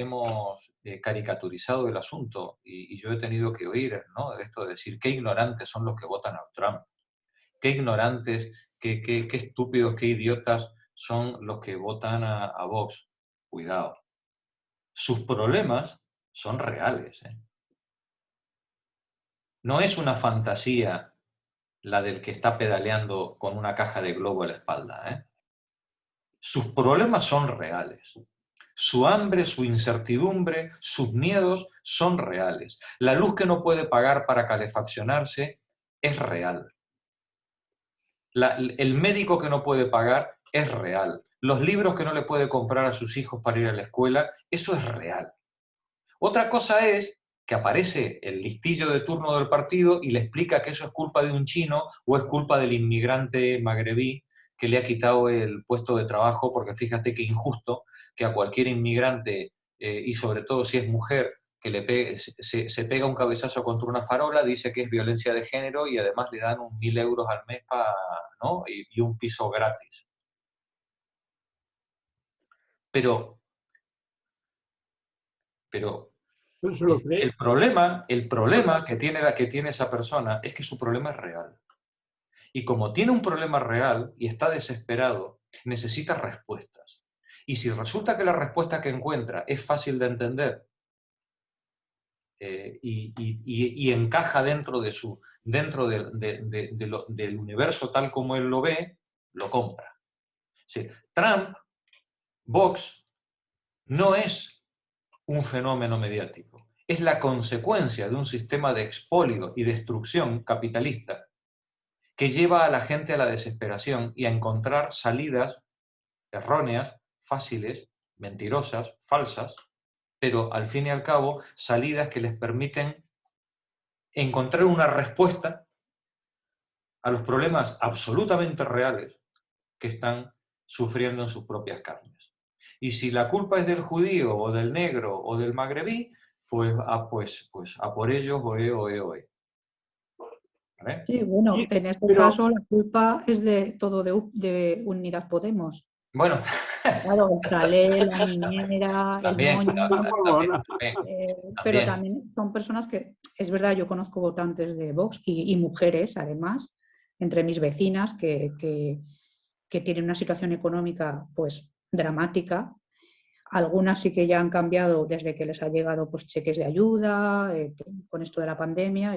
caricaturizado el asunto, y yo he tenido que oír, ¿no? Esto de decir qué ignorantes son los que votan a Trump, qué ignorantes, qué estúpidos, qué idiotas son los que votan a Vox. Cuidado. Sus problemas son reales, ¿eh? No es una fantasía la del que está pedaleando con una caja de globo a la espalda, ¿eh? Sus problemas son reales. Su hambre, su incertidumbre, sus miedos son reales. La luz que no puede pagar para calefaccionarse es real. El médico que no puede pagar es real. Los libros que no le puede comprar a sus hijos para ir a la escuela, eso es real. Otra cosa es que aparece el listillo de turno del partido y le explica que eso es culpa de un chino o es culpa del inmigrante magrebí que le ha quitado el puesto de trabajo, porque fíjate qué injusto que a cualquier inmigrante, y sobre todo si es mujer, que se pega un cabezazo contra una farola, dice que es violencia de género y además le dan 1.000 euros al mes ¿no? y un piso gratis. Pero el problema que tiene esa persona es que su problema es real. Y como tiene un problema real y está desesperado, necesita respuestas. Y si resulta que la respuesta que encuentra es fácil de entender y encaja dentro del universo tal como él lo ve, lo compra. Sí. Trump, Vox, no es un fenómeno mediático. Es la consecuencia de un sistema de expolio y destrucción capitalista que lleva a la gente a la desesperación y a encontrar salidas erróneas, fáciles, mentirosas, falsas, pero al fin y al cabo salidas que les permiten encontrar una respuesta a los problemas absolutamente reales que están sufriendo en sus propias carnes. Y si la culpa es del judío o del negro o del magrebí, pues a por ellos, oe. ¿Vale? Sí, bueno, en este caso la culpa es de todo de Unidas Podemos. Bueno. Claro, el chalet, la niñera, También, el moño. Pero también. también son personas que, es verdad, yo conozco votantes de Vox y mujeres, además, entre mis vecinas que tienen una situación económica pues dramática. Algunas sí que ya han cambiado desde que les ha llegado pues cheques de ayuda, con esto de la pandemia,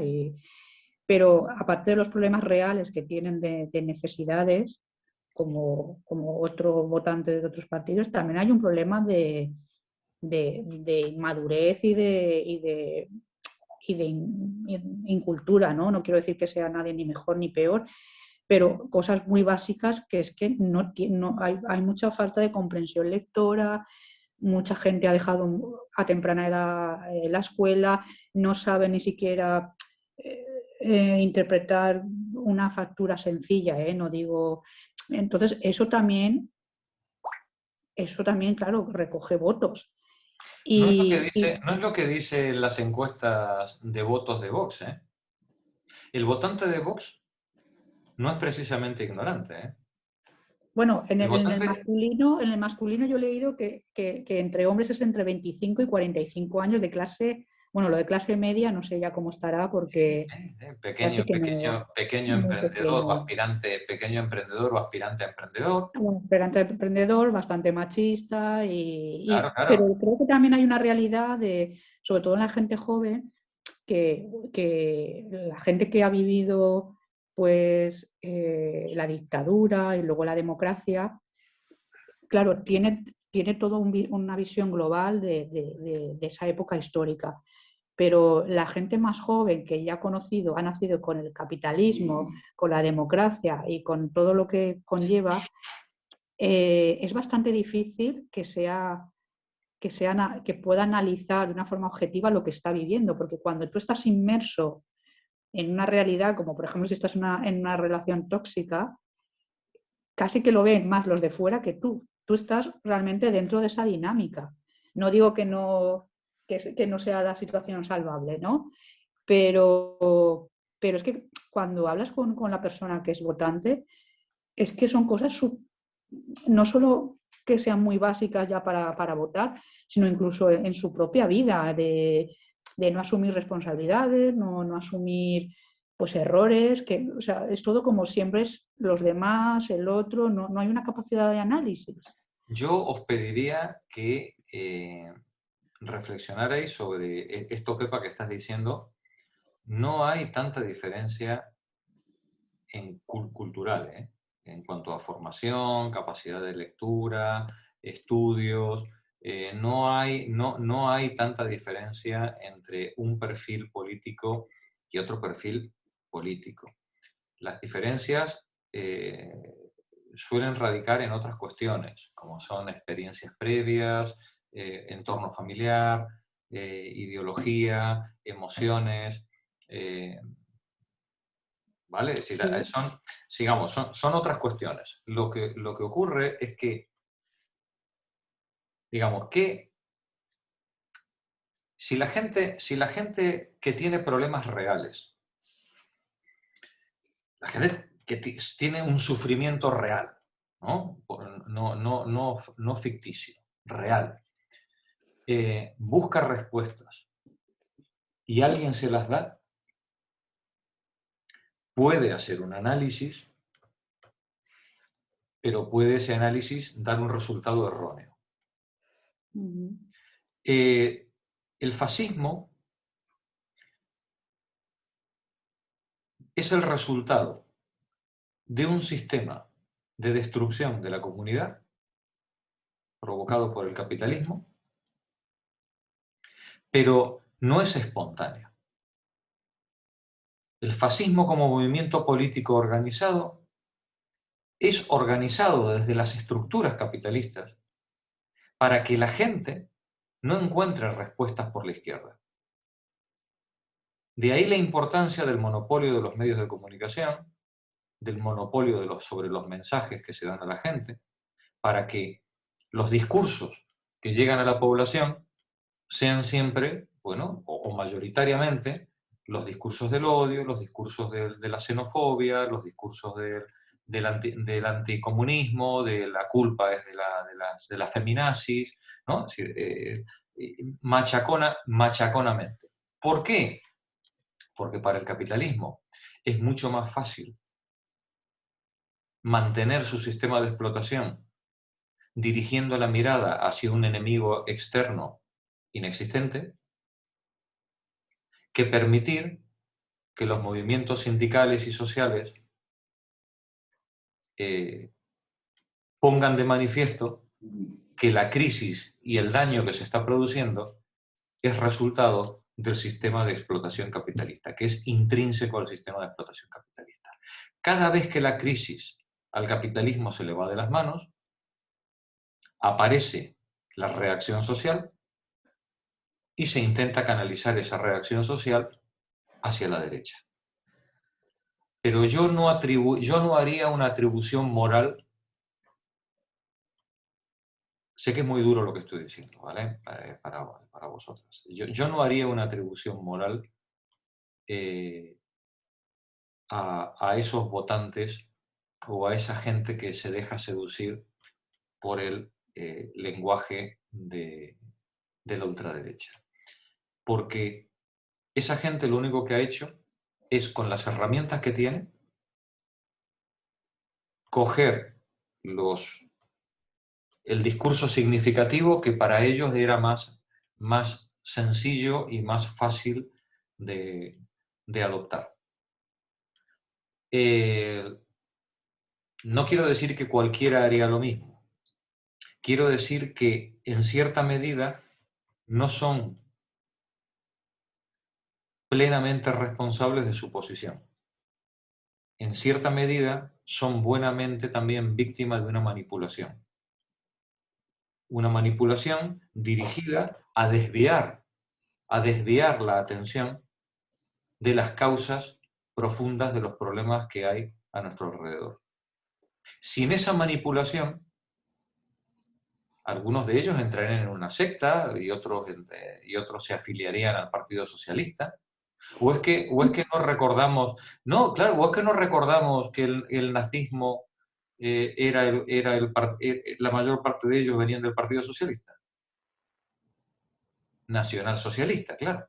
pero aparte de los problemas reales que tienen de necesidades, como otro votante de otros partidos, también hay un problema de inmadurez y de incultura, ¿no? No quiero decir que sea nadie ni mejor ni peor, pero cosas muy básicas que es que no hay mucha falta de comprensión lectora, mucha gente ha dejado a temprana edad la escuela, no sabe ni siquiera interpretar una factura sencilla, no digo... Entonces, eso también, claro, recoge votos. No es lo que dicen las encuestas de votos de Vox, ¿eh? El votante de Vox no es precisamente ignorante, ¿eh? Bueno, en El el votante- masculino yo he leído que entre hombres es entre 25 y 45 años de clase, bueno, lo de clase media no sé ya cómo estará porque Pequeño, casi que no, pequeño muy emprendedor o pequeño. aspirante, pequeño emprendedor o aspirante a emprendedor. Un aspirante emprendedor, bastante machista, Claro, claro. pero creo que también hay una realidad de, sobre todo en la gente joven, que la gente que ha vivido pues la dictadura y luego la democracia, claro, tiene toda una visión global de esa época histórica. Pero la gente más joven que ya ha nacido con el capitalismo, con la democracia y con todo lo que conlleva, es bastante difícil que pueda analizar de una forma objetiva lo que está viviendo, porque cuando tú estás inmerso en una realidad, como por ejemplo si estás en una relación tóxica, casi que lo ven más los de fuera que tú. Tú estás realmente dentro de esa dinámica. No digo que no sea la situación salvable, ¿no? Pero es que cuando hablas con la persona que es votante, es que son cosas no solo que sean muy básicas ya para votar, sino incluso en su propia vida, de no asumir responsabilidades, no asumir pues errores, o sea, es todo como siempre es los demás, el otro, no hay una capacidad de análisis. Yo os pediría que reflexionarais sobre esto, Pepa, que estás diciendo. No hay tanta diferencia cultural, ¿eh? En cuanto a formación, capacidad de lectura, estudios. No hay tanta diferencia entre un perfil político y otro perfil político. Las diferencias suelen radicar en otras cuestiones, como son experiencias previas, entorno familiar, ideología, emociones, ¿vale? Es decir, Sí. son otras cuestiones. Lo que ocurre es que, digamos, que si la gente que tiene problemas reales, la gente que tiene un sufrimiento real, ¿no? No ficticio, real, busca respuestas y alguien se las da, puede hacer un análisis, pero puede ese análisis dar un resultado erróneo. Uh-huh. El fascismo es el resultado de un sistema de destrucción de la comunidad provocado por el capitalismo, pero no es espontáneo. El fascismo como movimiento político organizado es organizado desde las estructuras capitalistas para que la gente no encuentre respuestas por la izquierda. De ahí la importancia del monopolio de los medios de comunicación, del monopolio sobre los mensajes que se dan a la gente, para que los discursos que llegan a la población sean siempre, bueno, o mayoritariamente, los discursos del odio, los discursos de la xenofobia, los discursos del anticomunismo, de la culpa es de la feminazis, ¿no? Es decir, machaconamente. ¿Por qué? Porque para el capitalismo es mucho más fácil mantener su sistema de explotación dirigiendo la mirada hacia un enemigo externo inexistente, que permitir que los movimientos sindicales y sociales pongan de manifiesto que la crisis y el daño que se está produciendo es resultado del sistema de explotación capitalista, que es intrínseco al sistema de explotación capitalista. Cada vez que la crisis al capitalismo se le va de las manos, aparece la reacción social y se intenta canalizar esa reacción social hacia la derecha. Pero yo no haría una atribución moral. Sé que es muy duro lo que estoy diciendo, ¿vale? Para vosotras. Yo no haría una atribución moral a esos votantes o a esa gente que se deja seducir por el lenguaje de la ultraderecha. Porque esa gente lo único que ha hecho es, con las herramientas que tiene, coger el discurso significativo que para ellos era más sencillo y más fácil de adoptar. No quiero decir que cualquiera haría lo mismo. Quiero decir que, en cierta medida, no son plenamente responsables de su posición. En cierta medida, son buenamente también víctimas de una manipulación. Una manipulación dirigida a desviar la atención de las causas profundas de los problemas que hay a nuestro alrededor. Sin esa manipulación, algunos de ellos entrarían en una secta y otros se afiliarían al Partido Socialista. ¿O es que no recordamos? No, claro, o es que no recordamos que el nazismo la mayor parte de ellos venían del Partido Socialista. Nacionalsocialista, claro.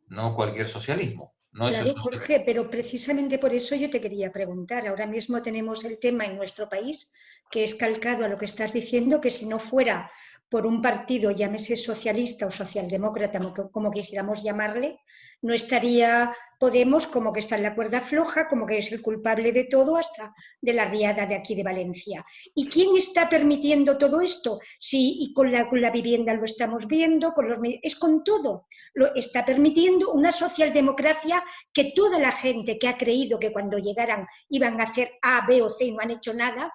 No cualquier socialismo. No claro, es Jorge, pero precisamente por eso yo te quería preguntar. Ahora mismo tenemos el tema en nuestro país que es calcado a lo que estás diciendo, que si no fuera por un partido, llámese socialista o socialdemócrata, como quisiéramos llamarle, no estaría Podemos, como que está en la cuerda floja, como que es el culpable de todo, hasta de la riada de aquí de Valencia. ¿Y quién está permitiendo todo esto? Sí, y con la vivienda lo estamos viendo, es con todo. Lo está permitiendo una socialdemocracia que toda la gente que ha creído que cuando llegaran iban a hacer A, B o C y no han hecho nada,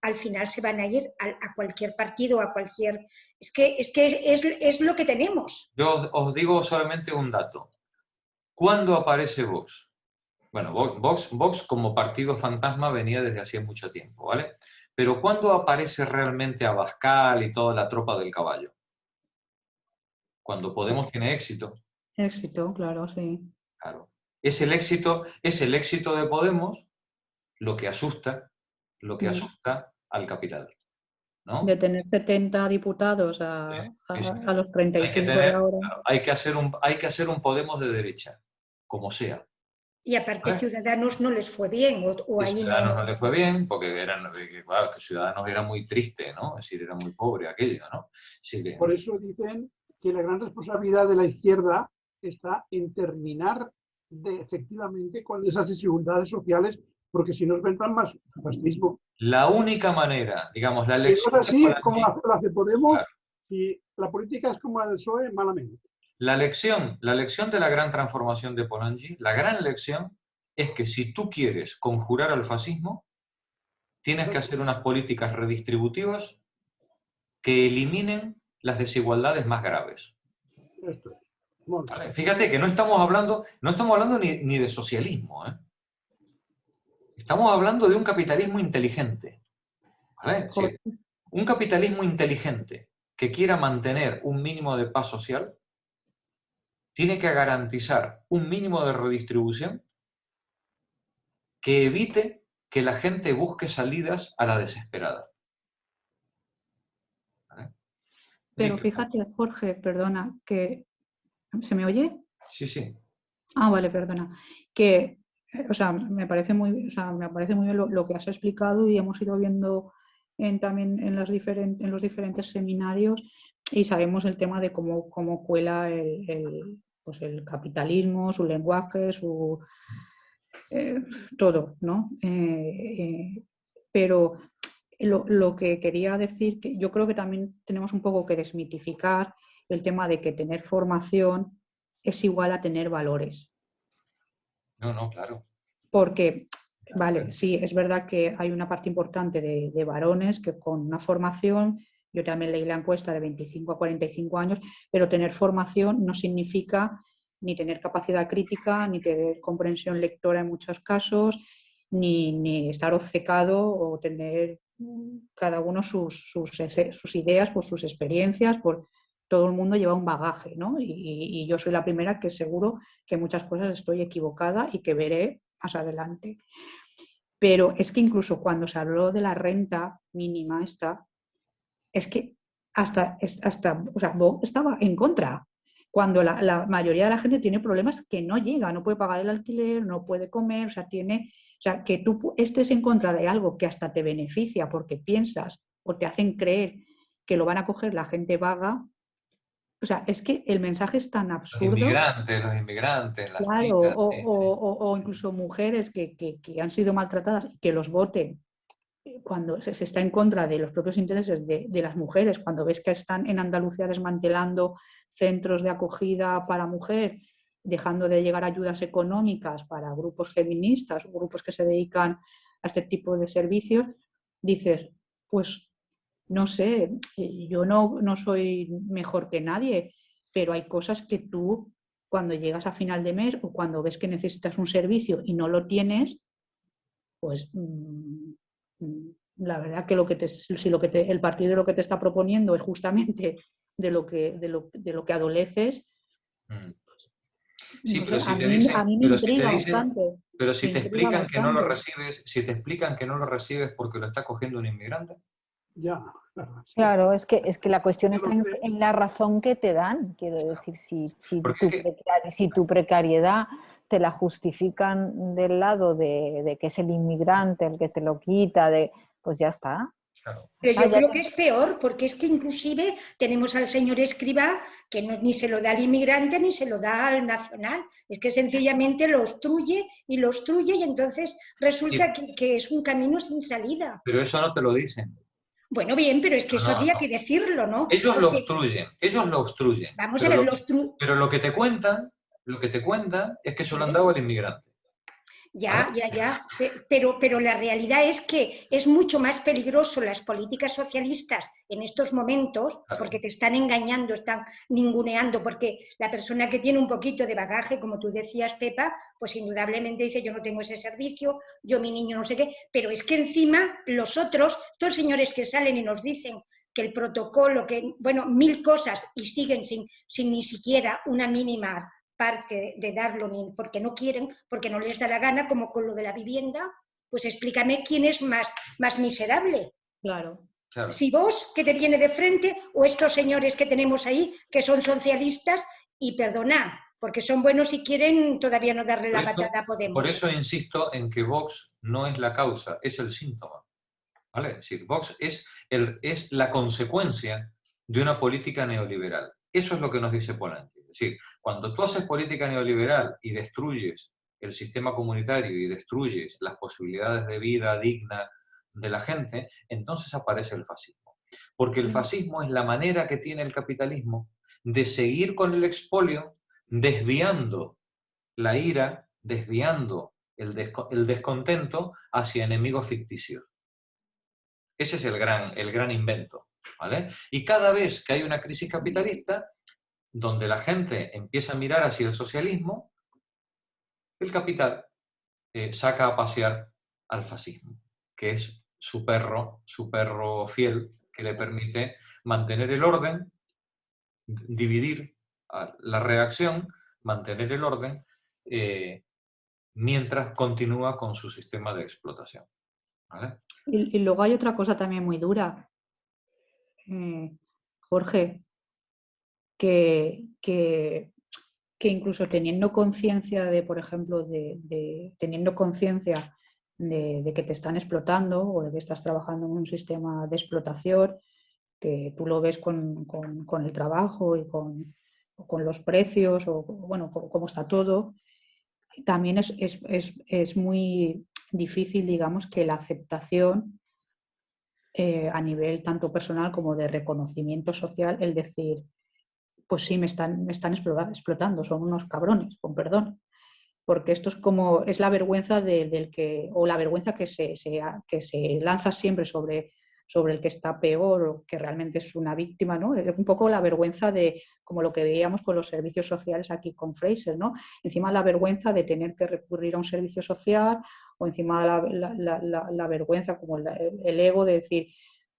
al final se van a ir a cualquier partido, a cualquier... Es lo que tenemos. Yo os digo solamente un dato. ¿Cuándo aparece Vox? Bueno, Vox como partido fantasma venía desde hacía mucho tiempo, ¿vale? Pero ¿cuándo aparece realmente Abascal y toda la tropa del caballo? Cuando Podemos tiene éxito. Éxito, claro, sí. Claro. Es el éxito de Podemos lo que asusta al capital, ¿no? De tener 70 diputados a los 35 de ahora. Claro, hay que hacer un Podemos de derecha, como sea. Y aparte Ciudadanos no les fue bien. Ciudadanos no les fue bien, porque que Ciudadanos era muy triste, ¿no? Es decir, era muy pobre aquello, ¿no? Sí, por eso dicen que la gran responsabilidad de la izquierda está en terminar efectivamente con esas desigualdades sociales, porque si no vendrán más fascismo. La única manera, digamos, la elección... Es así como la hace Podemos, claro. Y la política es como la del PSOE, malamente. La lección de la gran transformación de Polanyi, la gran lección es que si tú quieres conjurar al fascismo, tienes que hacer unas políticas redistributivas que eliminen las desigualdades más graves. ¿Vale? Fíjate que no estamos hablando ni de socialismo, ¿eh? Estamos hablando de un capitalismo inteligente. ¿Vale? Sí, un capitalismo inteligente que quiera mantener un mínimo de paz social tiene que garantizar un mínimo de redistribución que evite que la gente busque salidas a la desesperada. ¿Vale? Pero fíjate, Jorge, perdona, que... ¿Se me oye? Sí, sí. Ah, vale, perdona. Que, me parece muy bien lo que has explicado y hemos ido viendo también en los diferentes seminarios y sabemos el tema de cómo cuela el capitalismo, su lenguaje, todo, ¿no? Pero lo que quería decir, que yo creo que también tenemos un poco que desmitificar el tema de que tener formación es igual a tener valores. No, claro. Porque, vale, sí, es verdad que hay una parte importante de varones que con una formación, yo también leí la encuesta de 25 a 45 años, pero tener formación no significa ni tener capacidad crítica, ni tener comprensión lectora en muchos casos, ni estar obcecado o tener cada uno sus ideas, por sus experiencias, todo el mundo lleva un bagaje, ¿no? Y yo soy la primera que seguro que muchas cosas estoy equivocada y que veré más adelante. Pero es que incluso cuando se habló de la renta mínima esta, es que hasta o sea, Vox estaba en contra, cuando la mayoría de la gente tiene problemas que no llega, no puede pagar el alquiler, no puede comer, o sea, que tú estés en contra de algo que hasta te beneficia porque piensas o te hacen creer que lo van a coger la gente vaga. O sea, es que el mensaje es tan absurdo. Los inmigrantes, las Claro, chicas. o incluso mujeres que han sido maltratadas y que los voten cuando se está en contra de los propios intereses de las mujeres, cuando ves que están en Andalucía desmantelando centros de acogida para mujer, dejando de llegar ayudas económicas para grupos feministas o grupos que se dedican a este tipo de servicios, dices, pues no sé, yo no soy mejor que nadie, pero hay cosas que tú, cuando llegas a final de mes o cuando ves que necesitas un servicio y no lo tienes, pues la verdad que el partido lo que te está proponiendo es justamente de lo que adoleces. Sí, No pero sé, si te dicen, a mí me pero si te intriga dicen, bastante. pero si Me te intriga explican que no lo bastante. recibes, si te explican que no lo recibes porque lo está cogiendo un inmigrante. Ya, claro. Claro, es que la cuestión Yo está lo creo. en la razón que te dan. Quiero decir, Porque es que, si tu precariedad te la justifican del lado de que es el inmigrante el que te lo quita, pues ya está. claro. Pero yo creo que es peor, porque es que inclusive tenemos al señor Escrivá que ni se lo da al inmigrante ni se lo da al nacional. Es que sencillamente lo obstruye y entonces resulta que es un camino sin salida. Pero eso no te lo dicen. Bueno, bien, pero es que eso No, habría no. que decirlo, ¿no? Ellos lo Porque, obstruyen. vamos a ver, Pero lo que te cuentan es que se lo han dado al inmigrante. Ya, pero la realidad es que es mucho más peligroso las políticas socialistas en estos momentos, porque te están engañando, están ninguneando, porque la persona que tiene un poquito de bagaje, como tú decías, Pepa, pues indudablemente dice, yo no tengo ese servicio, yo mi niño no sé qué, pero es que encima los otros, estos señores que salen y nos dicen que el protocolo, que, bueno, 1000 cosas y siguen sin ni siquiera una mínima parte de darlo porque no quieren, porque no les da la gana, como con lo de la vivienda, pues explícame quién es más miserable. Claro. Si vos, que te viene de frente, o estos señores que tenemos ahí, que son socialistas, y perdona, porque son buenos y quieren todavía no darle la patada a Podemos. Por eso insisto en que Vox no es la causa, es el síntoma. ¿Vale? Es decir, Vox es la consecuencia de una política neoliberal. Eso es lo que nos dice Polanyi. Es decir, cuando tú haces política neoliberal y destruyes el sistema comunitario y destruyes las posibilidades de vida digna de la gente, entonces aparece el fascismo. Porque el fascismo es la manera que tiene el capitalismo de seguir con el expolio, desviando la ira, desviando el descontento hacia enemigos ficticios. Ese es el gran invento, ¿vale? Y cada vez que hay una crisis capitalista, donde la gente empieza a mirar hacia el socialismo, el capital saca a pasear al fascismo, que es su perro fiel, que le permite mantener el orden, dividir la reacción, mantener el orden, mientras continúa con su sistema de explotación. ¿Vale? Y luego hay otra cosa también muy dura, Jorge, que incluso teniendo conciencia de, por ejemplo, teniendo conciencia de que te están explotando o de que estás trabajando en un sistema de explotación, que tú lo ves con el trabajo y con los precios o bueno, cómo está todo, también es muy difícil, digamos, que la aceptación a nivel tanto personal como de reconocimiento social, el decir, pues sí, me están explotando, son unos cabrones, con perdón. Porque esto es la vergüenza o la vergüenza que se lanza siempre sobre el que está peor o que realmente es una víctima, ¿no? Es un poco la vergüenza de, como lo que veíamos con los servicios sociales aquí con Fraser, ¿no? Encima la vergüenza de tener que recurrir a un servicio social o encima la vergüenza, como el ego de decir,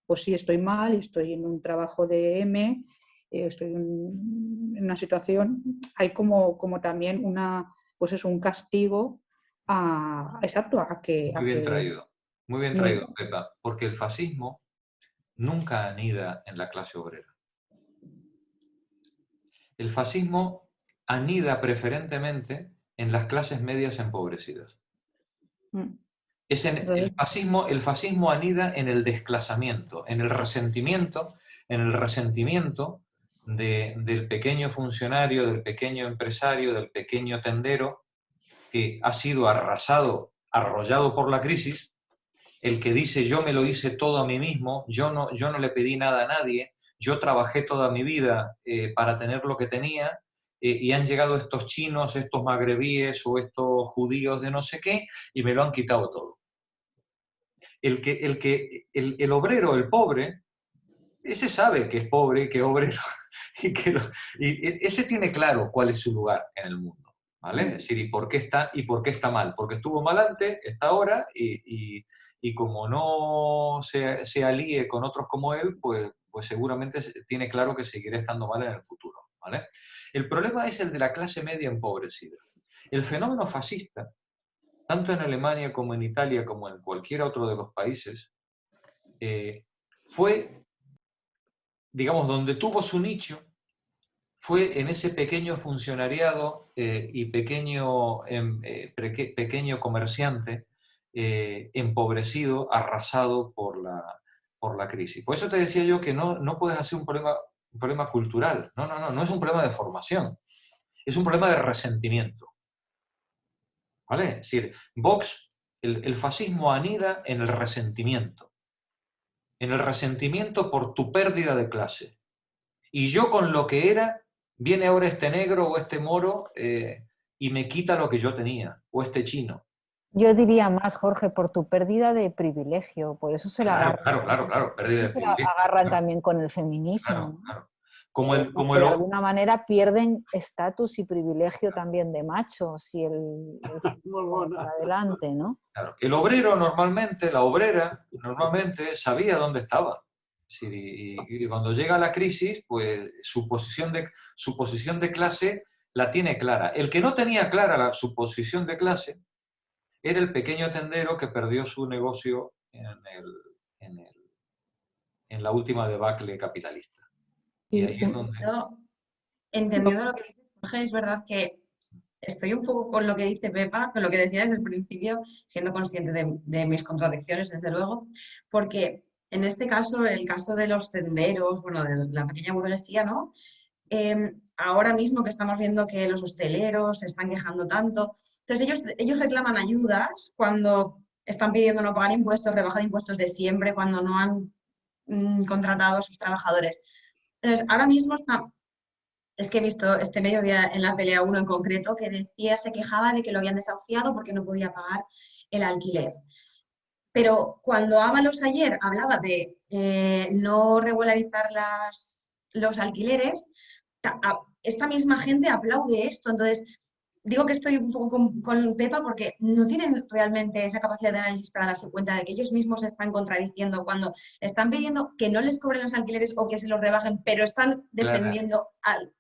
pues sí, estoy mal, estoy en un trabajo de M, estoy en una situación, hay como también pues es un castigo exacto, a que... Muy bien traído, Pepa, porque el fascismo nunca anida en la clase obrera. El fascismo anida preferentemente en las clases medias empobrecidas. El fascismo anida en el desclasamiento, en el resentimiento del pequeño funcionario, del pequeño empresario, del pequeño tendero que ha sido arrollado por la crisis, el que dice yo me lo hice todo a mí mismo, yo no le pedí nada a nadie, yo trabajé toda mi vida para tener lo que tenía, y han llegado estos chinos, estos magrebíes o estos judíos de no sé qué, y me lo han quitado todo. El obrero, el pobre, ese sabe que es pobre, que es obrero, y ese tiene claro cuál es su lugar en el mundo, ¿vale? Es decir, y por qué está mal. Porque estuvo mal antes, está ahora, y como no se alíe con otros como él, pues seguramente tiene claro que seguirá estando mal en el futuro, ¿vale? El problema es el de la clase media empobrecida. El fenómeno fascista, tanto en Alemania como en Italia, como en cualquier otro de los países, fue, digamos, donde tuvo su nicho, fue en ese pequeño funcionariado y pequeño comerciante empobrecido, arrasado por la crisis. Por eso te decía yo que no puedes hacer un problema cultural. No es un problema de formación. Es un problema de resentimiento. ¿Vale? Es decir, Vox, el fascismo anida en el resentimiento. En el resentimiento por tu pérdida de clase. Y yo con lo que era, viene ahora este negro o este moro y me quita lo que yo tenía, o este chino. Yo diría más, Jorge, por tu pérdida de privilegio, por eso se la agarran. Claro, pérdida de privilegio. Se la agarran también con el feminismo. Claro. Porque de alguna manera pierden estatus y privilegio también de macho, si el para adelante, ¿no? Claro. El obrero normalmente, la obrera normalmente sabía dónde estaba. Y cuando llega la crisis, pues su posición de clase la tiene clara. El que no tenía clara su posición de clase era el pequeño tendero que perdió su negocio en la última debacle capitalista. Y ahí es donde... Entendiendo lo que dice Jorge, es verdad que estoy un poco con lo que dice Pepa, con lo que decía desde el principio, siendo consciente de mis contradicciones, desde luego, porque en este caso, el caso de los tenderos, bueno, de la pequeña burguesía, ¿no? Ahora mismo que estamos viendo que los hosteleros se están quejando tanto, entonces ellos reclaman ayudas cuando están pidiendo no pagar impuestos, rebaja de impuestos de siempre, cuando no han contratado a sus trabajadores. Entonces, ahora mismo es que he visto este mediodía en la Pelea 1 en concreto que decía, se quejaba de que lo habían desahuciado porque no podía pagar el alquiler. Pero cuando Ábalos ayer hablaba de no regularizar los alquileres, esta misma gente aplaude esto. Entonces, digo que estoy un poco con Pepa porque no tienen realmente esa capacidad de análisis para darse cuenta de que ellos mismos se están contradiciendo cuando están pidiendo que no les cobren los alquileres o que se los rebajen, pero están defendiendo al...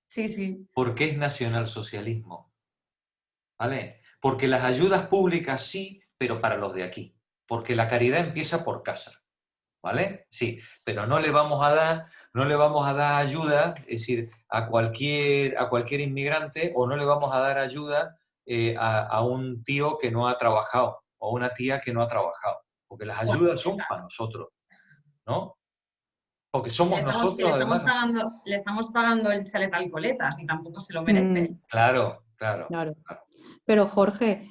Sí. Porque es nacionalsocialismo, ¿vale? Porque las ayudas públicas sí, pero para los de aquí. Porque la caridad empieza por casa, ¿vale? Sí, pero no le vamos a dar ayuda, es decir, a cualquier inmigrante, o no le vamos a dar ayuda a un tío que no ha trabajado, o a una tía que no ha trabajado. Porque las ayudas son para nosotros, ¿no? Porque somos nosotros, además. Le estamos pagando el chalet al coletas y tampoco se lo merece. Claro. Pero Jorge,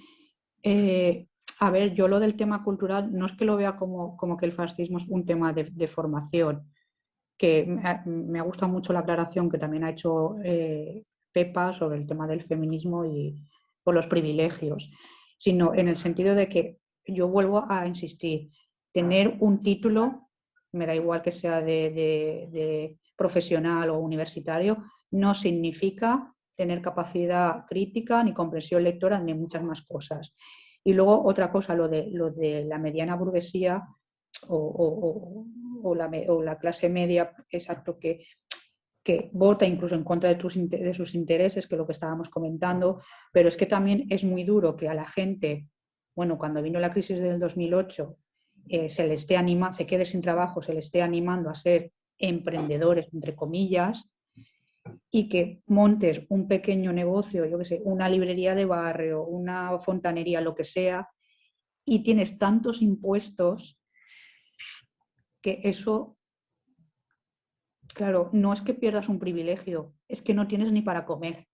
a ver, yo lo del tema cultural no es que lo vea como que el fascismo es un tema de formación, que me ha gustado mucho la aclaración que también ha hecho Pepa sobre el tema del feminismo y por los privilegios, sino en el sentido de que yo vuelvo a insistir, tener un título, me da igual que sea de profesional o universitario, no significa tener capacidad crítica ni comprensión lectora ni muchas más cosas. Y luego otra cosa, lo de la mediana burguesía o la clase media, exacto, que que vota incluso en contra de sus intereses, que es lo que estábamos comentando, pero es que también es muy duro que a la gente, bueno, cuando vino la crisis del 2008, se quede sin trabajo, se le esté animando a ser emprendedores, entre comillas, y que montes un pequeño negocio, yo qué sé, una librería de barrio, una fontanería, lo que sea, y tienes tantos impuestos que eso, claro, no es que pierdas un privilegio, es que no tienes ni para comer.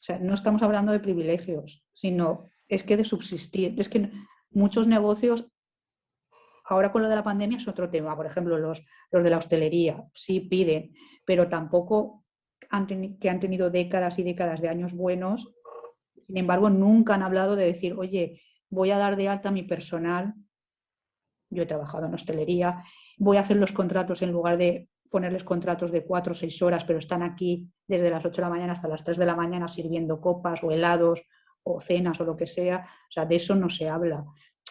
O sea, no estamos hablando de privilegios, sino es que de subsistir. Es que muchos negocios, ahora con lo de la pandemia es otro tema. Por ejemplo, los de la hostelería sí piden, pero tampoco han tenido décadas y décadas de años buenos. Sin embargo, nunca han hablado de decir, oye, voy a dar de alta a mi personal. Yo he trabajado en hostelería, voy a hacer los contratos en lugar de ponerles contratos de 4 o 6 horas, pero están aquí desde las 8 de la mañana hasta las 3 de la mañana sirviendo copas o helados o cenas o lo que sea. O sea, de eso no se habla.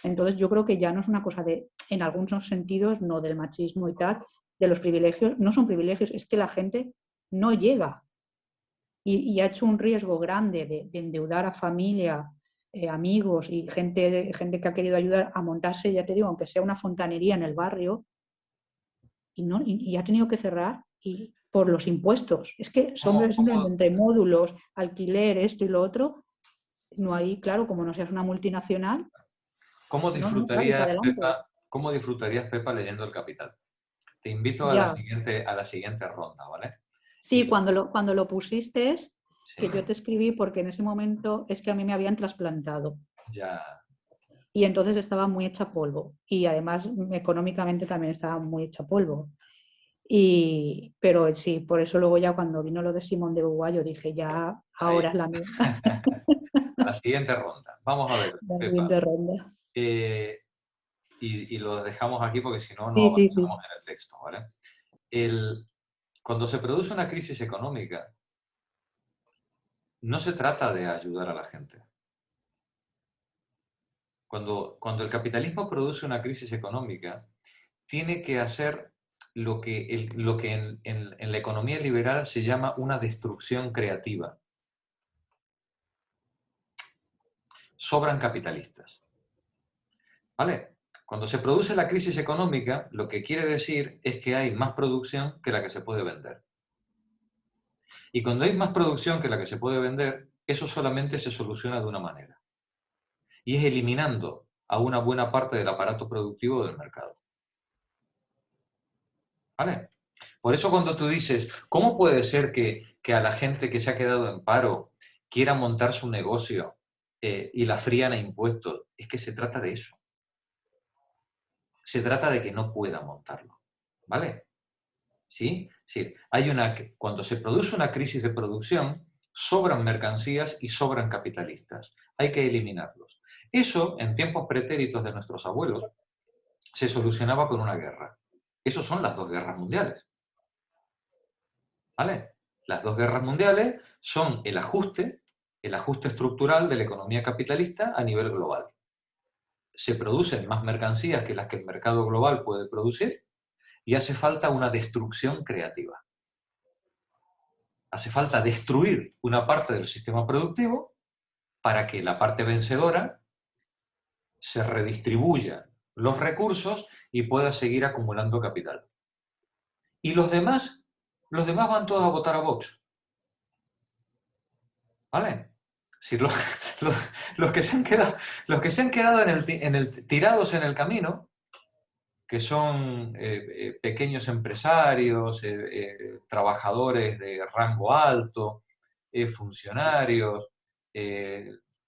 Entonces yo creo que ya no es una cosa de, en algunos sentidos, no del machismo y tal, de los privilegios, no son privilegios, es que la gente no llega y ha hecho un riesgo grande de endeudar a familia, amigos y gente que ha querido ayudar a montarse, ya te digo, aunque sea una fontanería en el barrio, y ha tenido que cerrar por los impuestos. Es que simplemente entre módulos, alquiler, esto y lo otro, no hay, claro, como no seas una multinacional. ¿Cómo disfrutarías, Pepa, leyendo El Capital? Te invito a la siguiente ronda, ¿vale? Sí, cuando lo pusiste, que yo te escribí porque en ese momento es que a mí me habían trasplantado. Ya. Y entonces estaba muy hecha polvo. Y además económicamente también estaba muy hecha polvo. Pero sí, por eso luego ya cuando vino lo de Simón de Beauvoir, yo dije, ya, ahora es la mía. La siguiente ronda. Vamos a ver, La Pepa. siguiente ronda. Y lo dejamos aquí porque si no, no sí. avanzamos en el texto, ¿vale? Cuando se produce una crisis económica, no se trata de ayudar a la gente. Cuando el capitalismo produce una crisis económica, tiene que hacer lo que en la economía liberal se llama una destrucción creativa. Sobran capitalistas. ¿Vale? Cuando se produce la crisis económica, lo que quiere decir es que hay más producción que la que se puede vender. Y cuando hay más producción que la que se puede vender, eso solamente se soluciona de una manera. Y es eliminando a una buena parte del aparato productivo del mercado. ¿Vale? Por eso cuando tú dices, ¿cómo puede ser que a la gente que se ha quedado en paro quiera montar su negocio y la frían a impuestos? Es que se trata de eso. Se trata de que no pueda montarlo. ¿Vale? ¿Sí? Sí. Cuando se produce una crisis de producción, sobran mercancías y sobran capitalistas. Hay que eliminarlos. Eso, en tiempos pretéritos de nuestros abuelos, se solucionaba con una guerra. Esas son las 2 guerras mundiales. ¿Vale? Las 2 guerras mundiales son el ajuste estructural de la economía capitalista a nivel global. Se producen más mercancías que las que el mercado global puede producir y hace falta una destrucción creativa. Hace falta destruir una parte del sistema productivo para que la parte vencedora se redistribuya los recursos y pueda seguir acumulando capital. Y los demás van todos a votar a Vox. ¿Vale? Si los que se han quedado tirados en el camino, que son pequeños empresarios, trabajadores de rango alto, funcionarios,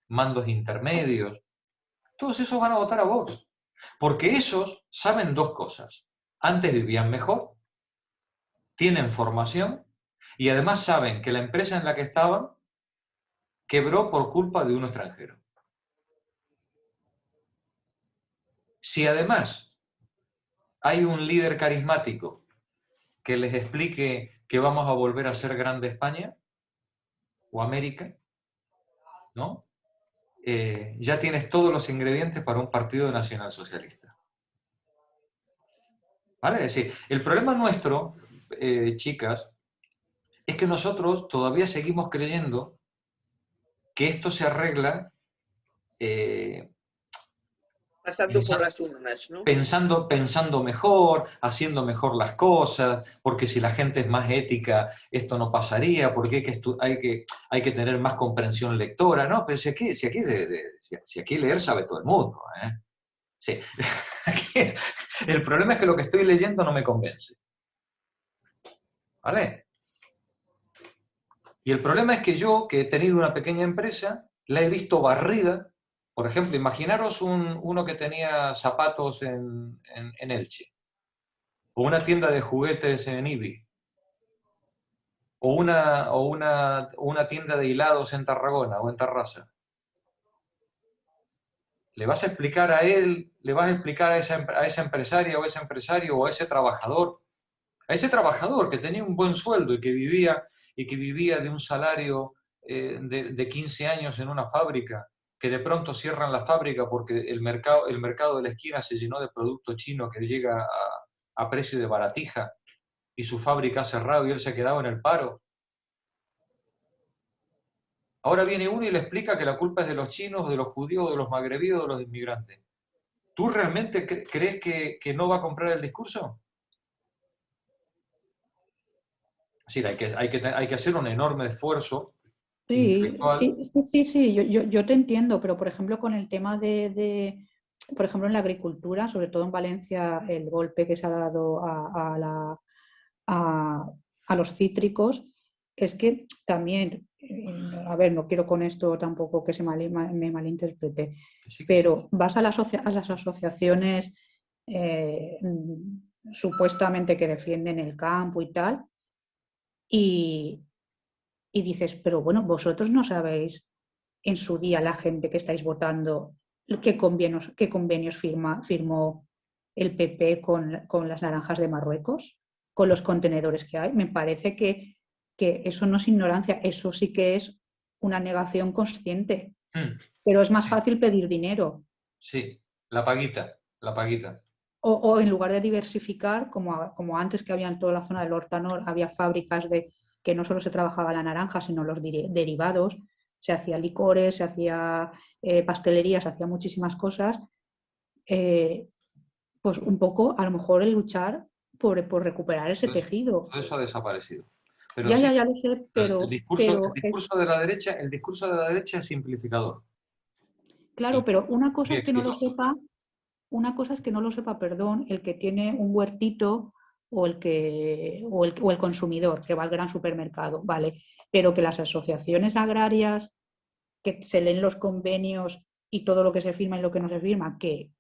mandos intermedios, todos esos van a votar a Vox. Porque esos saben 2 cosas. Antes vivían mejor, tienen formación y además saben que la empresa en la que estaban quebró por culpa de un extranjero. Si además hay un líder carismático que les explique que vamos a volver a ser grande España o América, ¿no? Ya tienes todos los ingredientes para un partido nacionalsocialista. ¿Vale? Es decir, el problema nuestro, chicas, es que nosotros todavía seguimos creyendo que esto se arregla Pasando por las urnas, ¿no? pensando mejor, haciendo mejor las cosas, porque si la gente es más ética, esto no pasaría, porque hay que tener más comprensión lectora, ¿no? Pero si aquí leer sabe todo el mundo, ¿eh? Sí. El problema es que lo que estoy leyendo no me convence. ¿Vale? Y el problema es que yo, que he tenido una pequeña empresa, la he visto barrida. Por ejemplo, imaginaros uno que tenía zapatos en Elche, o una tienda de juguetes en Ibi, o una tienda de hilados en Tarragona o en Tarrasa. ¿Le vas a explicar a él, le vas a explicar a esa empresaria o a ese empresario o a ese trabajador que tenía un buen sueldo y que vivía de un salario de 15 años en una fábrica, que de pronto cierran la fábrica porque el mercado de la esquina se llenó de producto chino que llega a precio de baratija y su fábrica ha cerrado y él se ha quedado en el paro? Ahora viene uno y le explica que la culpa es de los chinos, de los judíos, de los magrebíes, de los inmigrantes. ¿Tú realmente crees que no va a comprar el discurso? Sí, hay que hacer un enorme esfuerzo. Sí, yo te entiendo, pero por ejemplo con el tema por ejemplo en la agricultura, sobre todo en Valencia, el golpe que se ha dado a los cítricos, es que también, a ver, no quiero con esto tampoco que me malinterprete, pero vas a las asociaciones supuestamente que defienden el campo y tal, y dices, pero bueno, vosotros no sabéis en su día la gente que estáis votando qué convenios firmó el PP con las naranjas de Marruecos, con los contenedores que hay. Me parece que eso no es ignorancia, eso sí que es una negación consciente. Pero es más fácil pedir dinero. Sí, la paguita. O en lugar de diversificar, como antes que había en toda la zona del Hortanor, había fábricas que no solo se trabajaba la naranja, sino los derivados, se hacía licores, se hacía pastelería, se hacía muchísimas cosas, pues un poco a lo mejor el luchar por recuperar ese tejido. Todo eso ha desaparecido. Pero ya, sí, ya lo sé, pero... El discurso de la derecha es simplificador. Claro, pero una cosa es que no lo sepa, perdón, el que tiene un huertito o el consumidor que va al gran supermercado, vale, pero que las asociaciones agrarias, que se leen los convenios y todo lo que se firma y lo que no se firma, que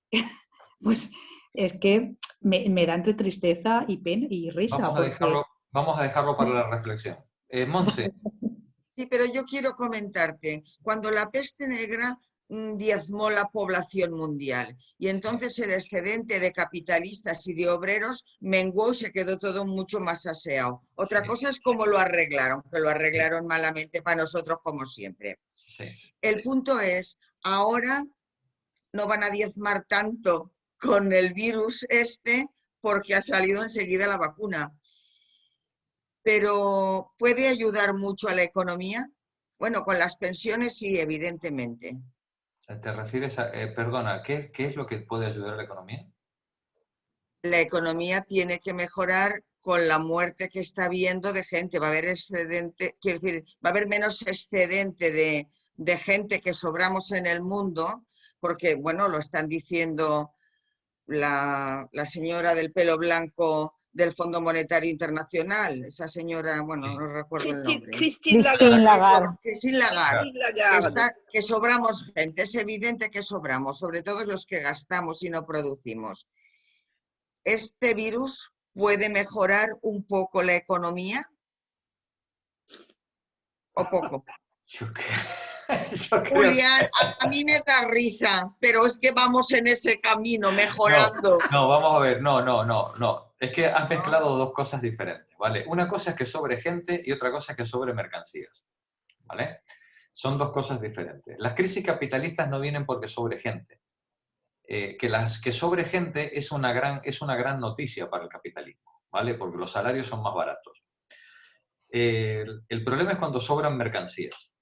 pues es que me da entre tristeza y pena y risa. Vamos a dejarlo para la reflexión. Montse. Sí, pero yo quiero comentarte, cuando la peste negra diezmó la población mundial y entonces el excedente de capitalistas y de obreros menguó y se quedó todo mucho más aseado. Otra cosa es cómo lo arreglaron, que lo arreglaron malamente para nosotros como siempre. Sí. El punto es, ahora no van a diezmar tanto con el virus porque ha salido enseguida la vacuna. Pero ¿puede ayudar mucho a la economía? Bueno, con las pensiones sí, evidentemente. ¿Te refieres a, perdona, ¿qué es lo que puede ayudar a la economía? La economía tiene que mejorar con la muerte que está habiendo de gente. Va a haber excedente, quiero decir, va a haber menos excedente de gente que sobramos en el mundo, porque, bueno, lo están diciendo la señora del pelo blanco del Fondo Monetario Internacional, esa señora, bueno, no recuerdo el nombre. Christine Lagarde. Christine Lagarde. Que sobramos gente, es evidente que sobramos, sobre todo los que gastamos y no producimos. ¿Este virus puede mejorar un poco la economía? ¿O poco? Yo creo... Julián, a mí me da risa, pero es que vamos en ese camino, mejorando. No, vamos a ver, no. Es que has mezclado dos cosas diferentes, ¿vale? Una cosa es que sobre gente y otra cosa es que sobre mercancías, ¿vale? Son dos cosas diferentes. Las crisis capitalistas no vienen porque sobre gente. Que sobre gente es una gran noticia para el capitalismo, ¿vale? Porque los salarios son más baratos. El problema es cuando sobran mercancías.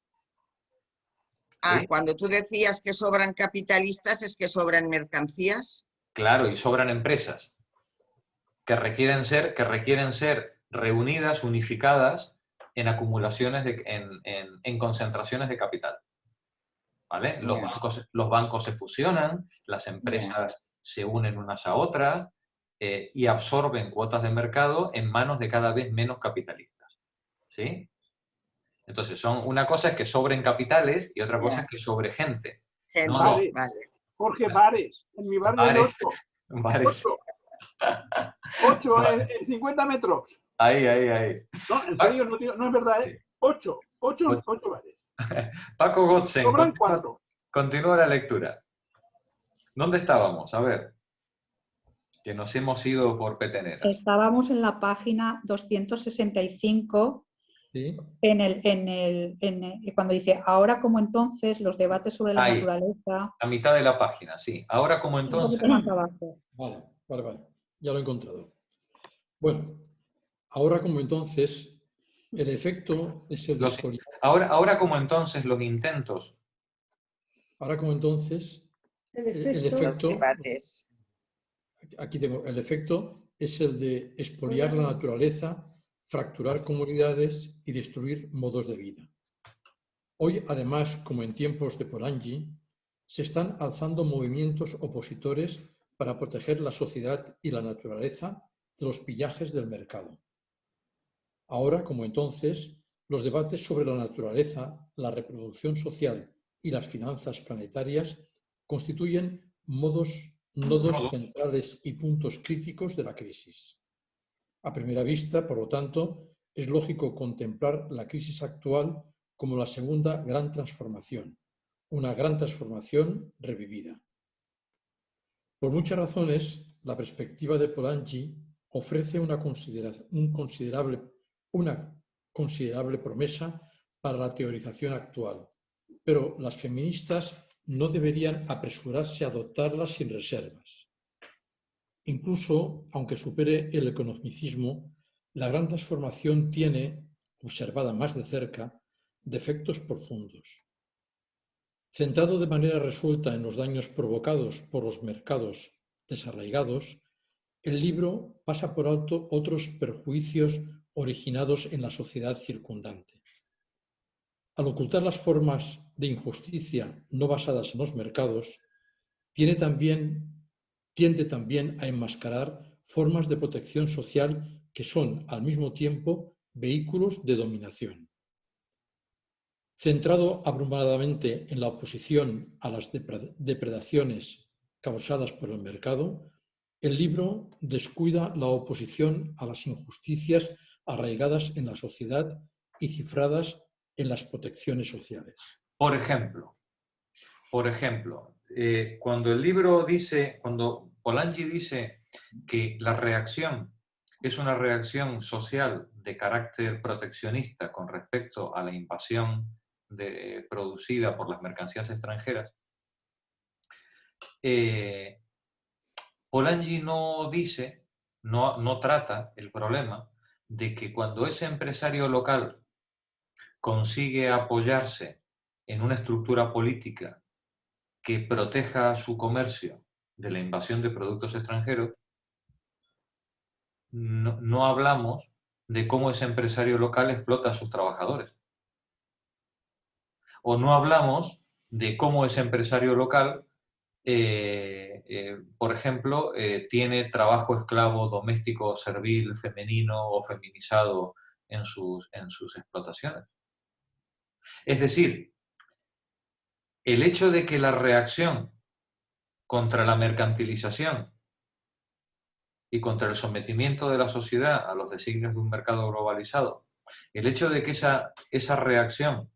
¿Sí? Cuando tú decías que sobran capitalistas, ¿es que sobran mercancías? Claro, y sobran empresas que requieren ser reunidas, unificadas en acumulaciones, en concentraciones de capital. ¿Vale? Los bancos se fusionan, las empresas se unen unas a otras y absorben cuotas de mercado en manos de cada vez menos capitalistas. ¿Sí? Entonces, una cosa es que sobren capitales y otra cosa es que sobre gente. No, Bares. Vale. Jorge, bares. En mi barrio hay 8. Bares. 8 en 50 metros. Ahí. No, en serio, no es verdad, ¿eh? 8 bares. Paco Gotzen, Sobran 4. continúa la lectura. ¿Dónde estábamos? A ver. Que nos hemos ido por peteneras. Estábamos en la página 265, ¿Sí? cuando dice, ahora como entonces, los debates sobre la naturaleza... A mitad de la página, sí. Ahora como entonces... Un poquito más abajo. Vale. Ya lo he encontrado. Bueno, ahora como entonces, el efecto es el de ahora como entonces los intentos... Ahora como entonces, el efecto... Los debates. Aquí tengo, el efecto es el de expoliar la naturaleza, fracturar comunidades y destruir modos de vida. Hoy, además, como en tiempos de Polanyi, se están alzando movimientos opositores para proteger la sociedad y la naturaleza de los pillajes del mercado. Ahora, como entonces, los debates sobre la naturaleza, la reproducción social y las finanzas planetarias constituyen nodos centrales y puntos críticos de la crisis. A primera vista, por lo tanto, es lógico contemplar la crisis actual como la segunda gran transformación, una gran transformación revivida. Por muchas razones, la perspectiva de Polanyi ofrece una considerable promesa para la teorización actual, pero las feministas no deberían apresurarse a adoptarlas sin reservas. Incluso, aunque supere el economicismo, la gran transformación tiene, observada más de cerca, defectos profundos. Centrado de manera resuelta en los daños provocados por los mercados desarraigados, el libro pasa por alto otros perjuicios originados en la sociedad circundante. Al ocultar las formas de injusticia no basadas en los mercados, tiende también a enmascarar formas de protección social que son, al mismo tiempo, vehículos de dominación. Centrado abrumadamente en la oposición a las depredaciones causadas por el mercado, el libro descuida la oposición a las injusticias arraigadas en la sociedad y cifradas en las protecciones sociales. Por ejemplo, cuando Polanyi dice que la reacción es una reacción social de carácter proteccionista con respecto a la invasión producida por las mercancías extranjeras, Polanyi no trata el problema de que cuando ese empresario local consigue apoyarse en una estructura política que proteja a su comercio de la invasión de productos extranjeros, no hablamos de cómo ese empresario local explota a sus trabajadores. O no hablamos de cómo ese empresario local, por ejemplo, tiene trabajo esclavo doméstico, servil, femenino o feminizado en sus explotaciones. Es decir, el hecho de que la reacción contra la mercantilización y contra el sometimiento de la sociedad a los designios de un mercado globalizado, el hecho de que esa reacción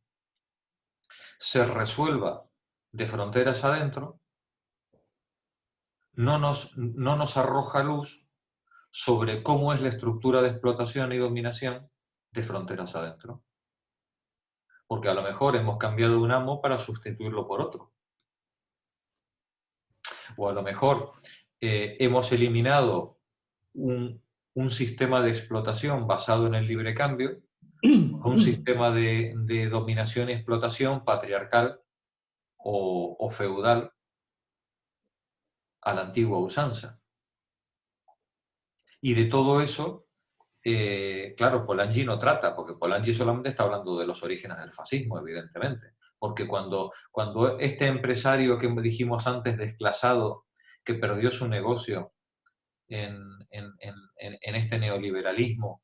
se resuelva de fronteras adentro, no nos arroja luz sobre cómo es la estructura de explotación y dominación de fronteras adentro. Porque a lo mejor hemos cambiado un amo para sustituirlo por otro. O a lo mejor hemos eliminado un sistema de explotación basado en el libre cambio, un sistema de dominación y explotación patriarcal o feudal a la antigua usanza. Y de todo eso, claro, Polanyi no trata, porque Polanyi solamente está hablando de los orígenes del fascismo, evidentemente. Porque cuando este empresario que dijimos antes desclasado, que perdió su negocio en este neoliberalismo,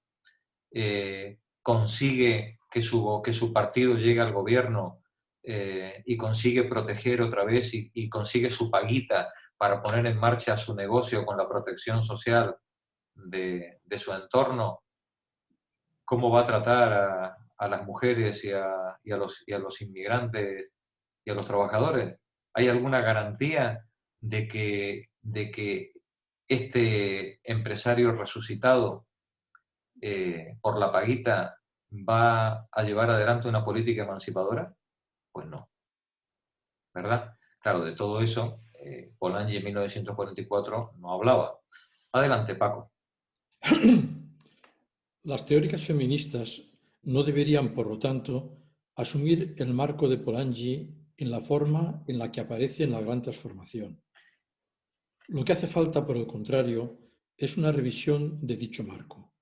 consigue que su partido llegue al gobierno y consigue proteger otra vez y consigue su paguita para poner en marcha su negocio con la protección social de su entorno, ¿cómo va a tratar a las mujeres y a los inmigrantes y a los trabajadores? ¿Hay alguna garantía de que este empresario resucitado por la paguita va a llevar adelante una política emancipadora? Pues no, ¿verdad? Claro, de todo eso Polanyi en 1944 no hablaba. Adelante, Paco. Las teóricas feministas no deberían, por lo tanto, asumir el marco de Polanyi en la forma en la que aparece en la Gran Transformación. Lo que hace falta, por el contrario, es una revisión de dicho marco.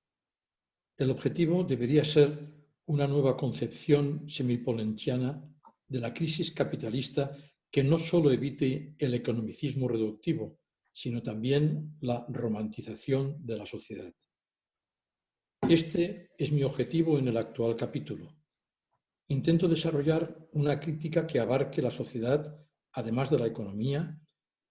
El objetivo debería ser una nueva concepción semipolanyiana de la crisis capitalista que no solo evite el economicismo reductivo, sino también la romantización de la sociedad. Este es mi objetivo en el actual capítulo. Intento desarrollar una crítica que abarque la sociedad, además de la economía,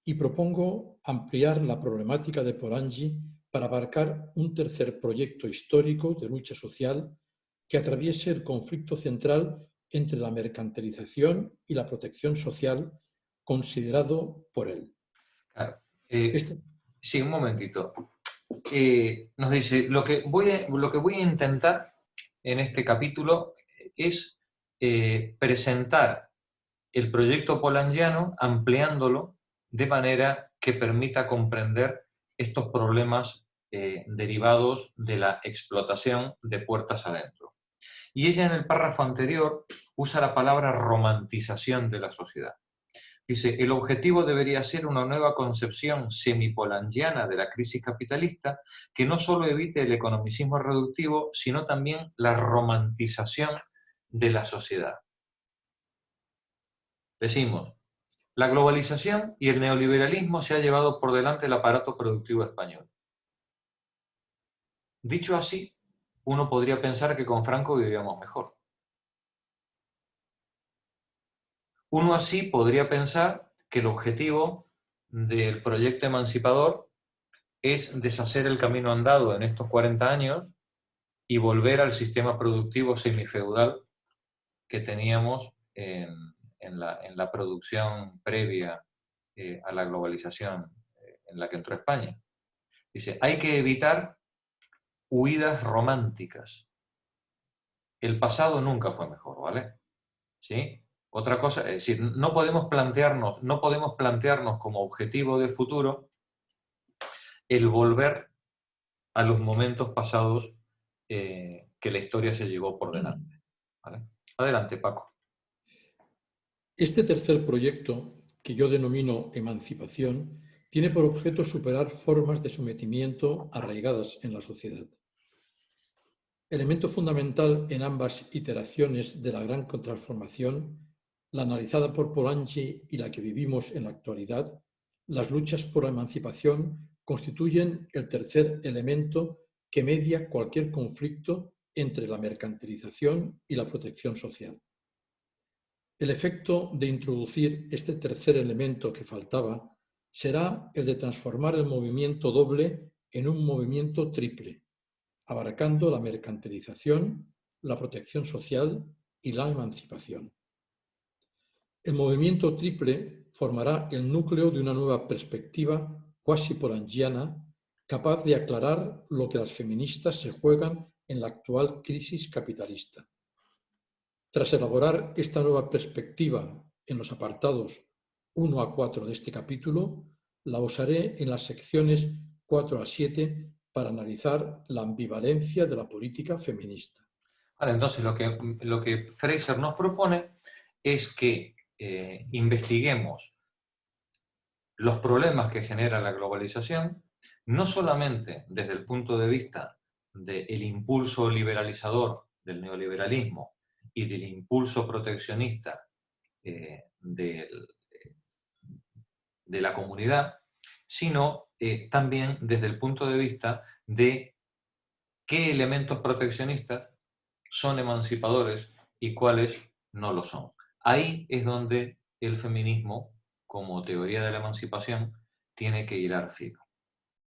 y propongo ampliar la problemática de Polanyi para abarcar un tercer proyecto histórico de lucha social que atraviese el conflicto central entre la mercantilización y la protección social considerado por él. Claro. Sí, un momentito. Nos dice, lo que voy a intentar en este capítulo es presentar el proyecto polanyiano ampliándolo de manera que permita comprender estos problemas derivados de la explotación de puertas adentro. Y ella en el párrafo anterior usa la palabra romantización de la sociedad. Dice, el objetivo debería ser una nueva concepción semipolanyiana de la crisis capitalista que no solo evite el economicismo reductivo, sino también la romantización de la sociedad. Decimos, la globalización y el neoliberalismo se ha llevado por delante el aparato productivo español. Dicho así, uno podría pensar que con Franco vivíamos mejor. Uno así podría pensar que el objetivo del proyecto emancipador es deshacer el camino andado en estos 40 años y volver al sistema productivo semifeudal que teníamos en la producción previa a la globalización en la que entró España. Dice, hay que evitar huidas románticas. El pasado nunca fue mejor, ¿vale? ¿Sí? Otra cosa, es decir, no podemos plantearnos como objetivo de futuro el volver a los momentos pasados que la historia se llevó por delante, ¿vale? Adelante, Paco. Este tercer proyecto, que yo denomino emancipación, tiene por objeto superar formas de sometimiento arraigadas en la sociedad. Elemento fundamental en ambas iteraciones de la gran transformación, la analizada por Polanyi y la que vivimos en la actualidad, las luchas por la emancipación constituyen el tercer elemento que media cualquier conflicto entre la mercantilización y la protección social. El efecto de introducir este tercer elemento que faltaba será el de transformar el movimiento doble en un movimiento triple, abarcando la mercantilización, la protección social y la emancipación. El movimiento triple formará el núcleo de una nueva perspectiva cuasi polanyiana capaz de aclarar lo que las feministas se juegan en la actual crisis capitalista. Tras elaborar esta nueva perspectiva en los apartados 1 a 4 de este capítulo, la usaré en las secciones 4 a 7 para analizar la ambivalencia de la política feminista. Vale, entonces lo que Fraser nos propone es que investiguemos los problemas que genera la globalización, no solamente desde el punto de vista del impulso liberalizador del neoliberalismo y del impulso proteccionista de la comunidad, sino también desde el punto de vista de qué elementos proteccionistas son emancipadores y cuáles no lo son. Ahí es donde el feminismo, como teoría de la emancipación, tiene que hilar fino.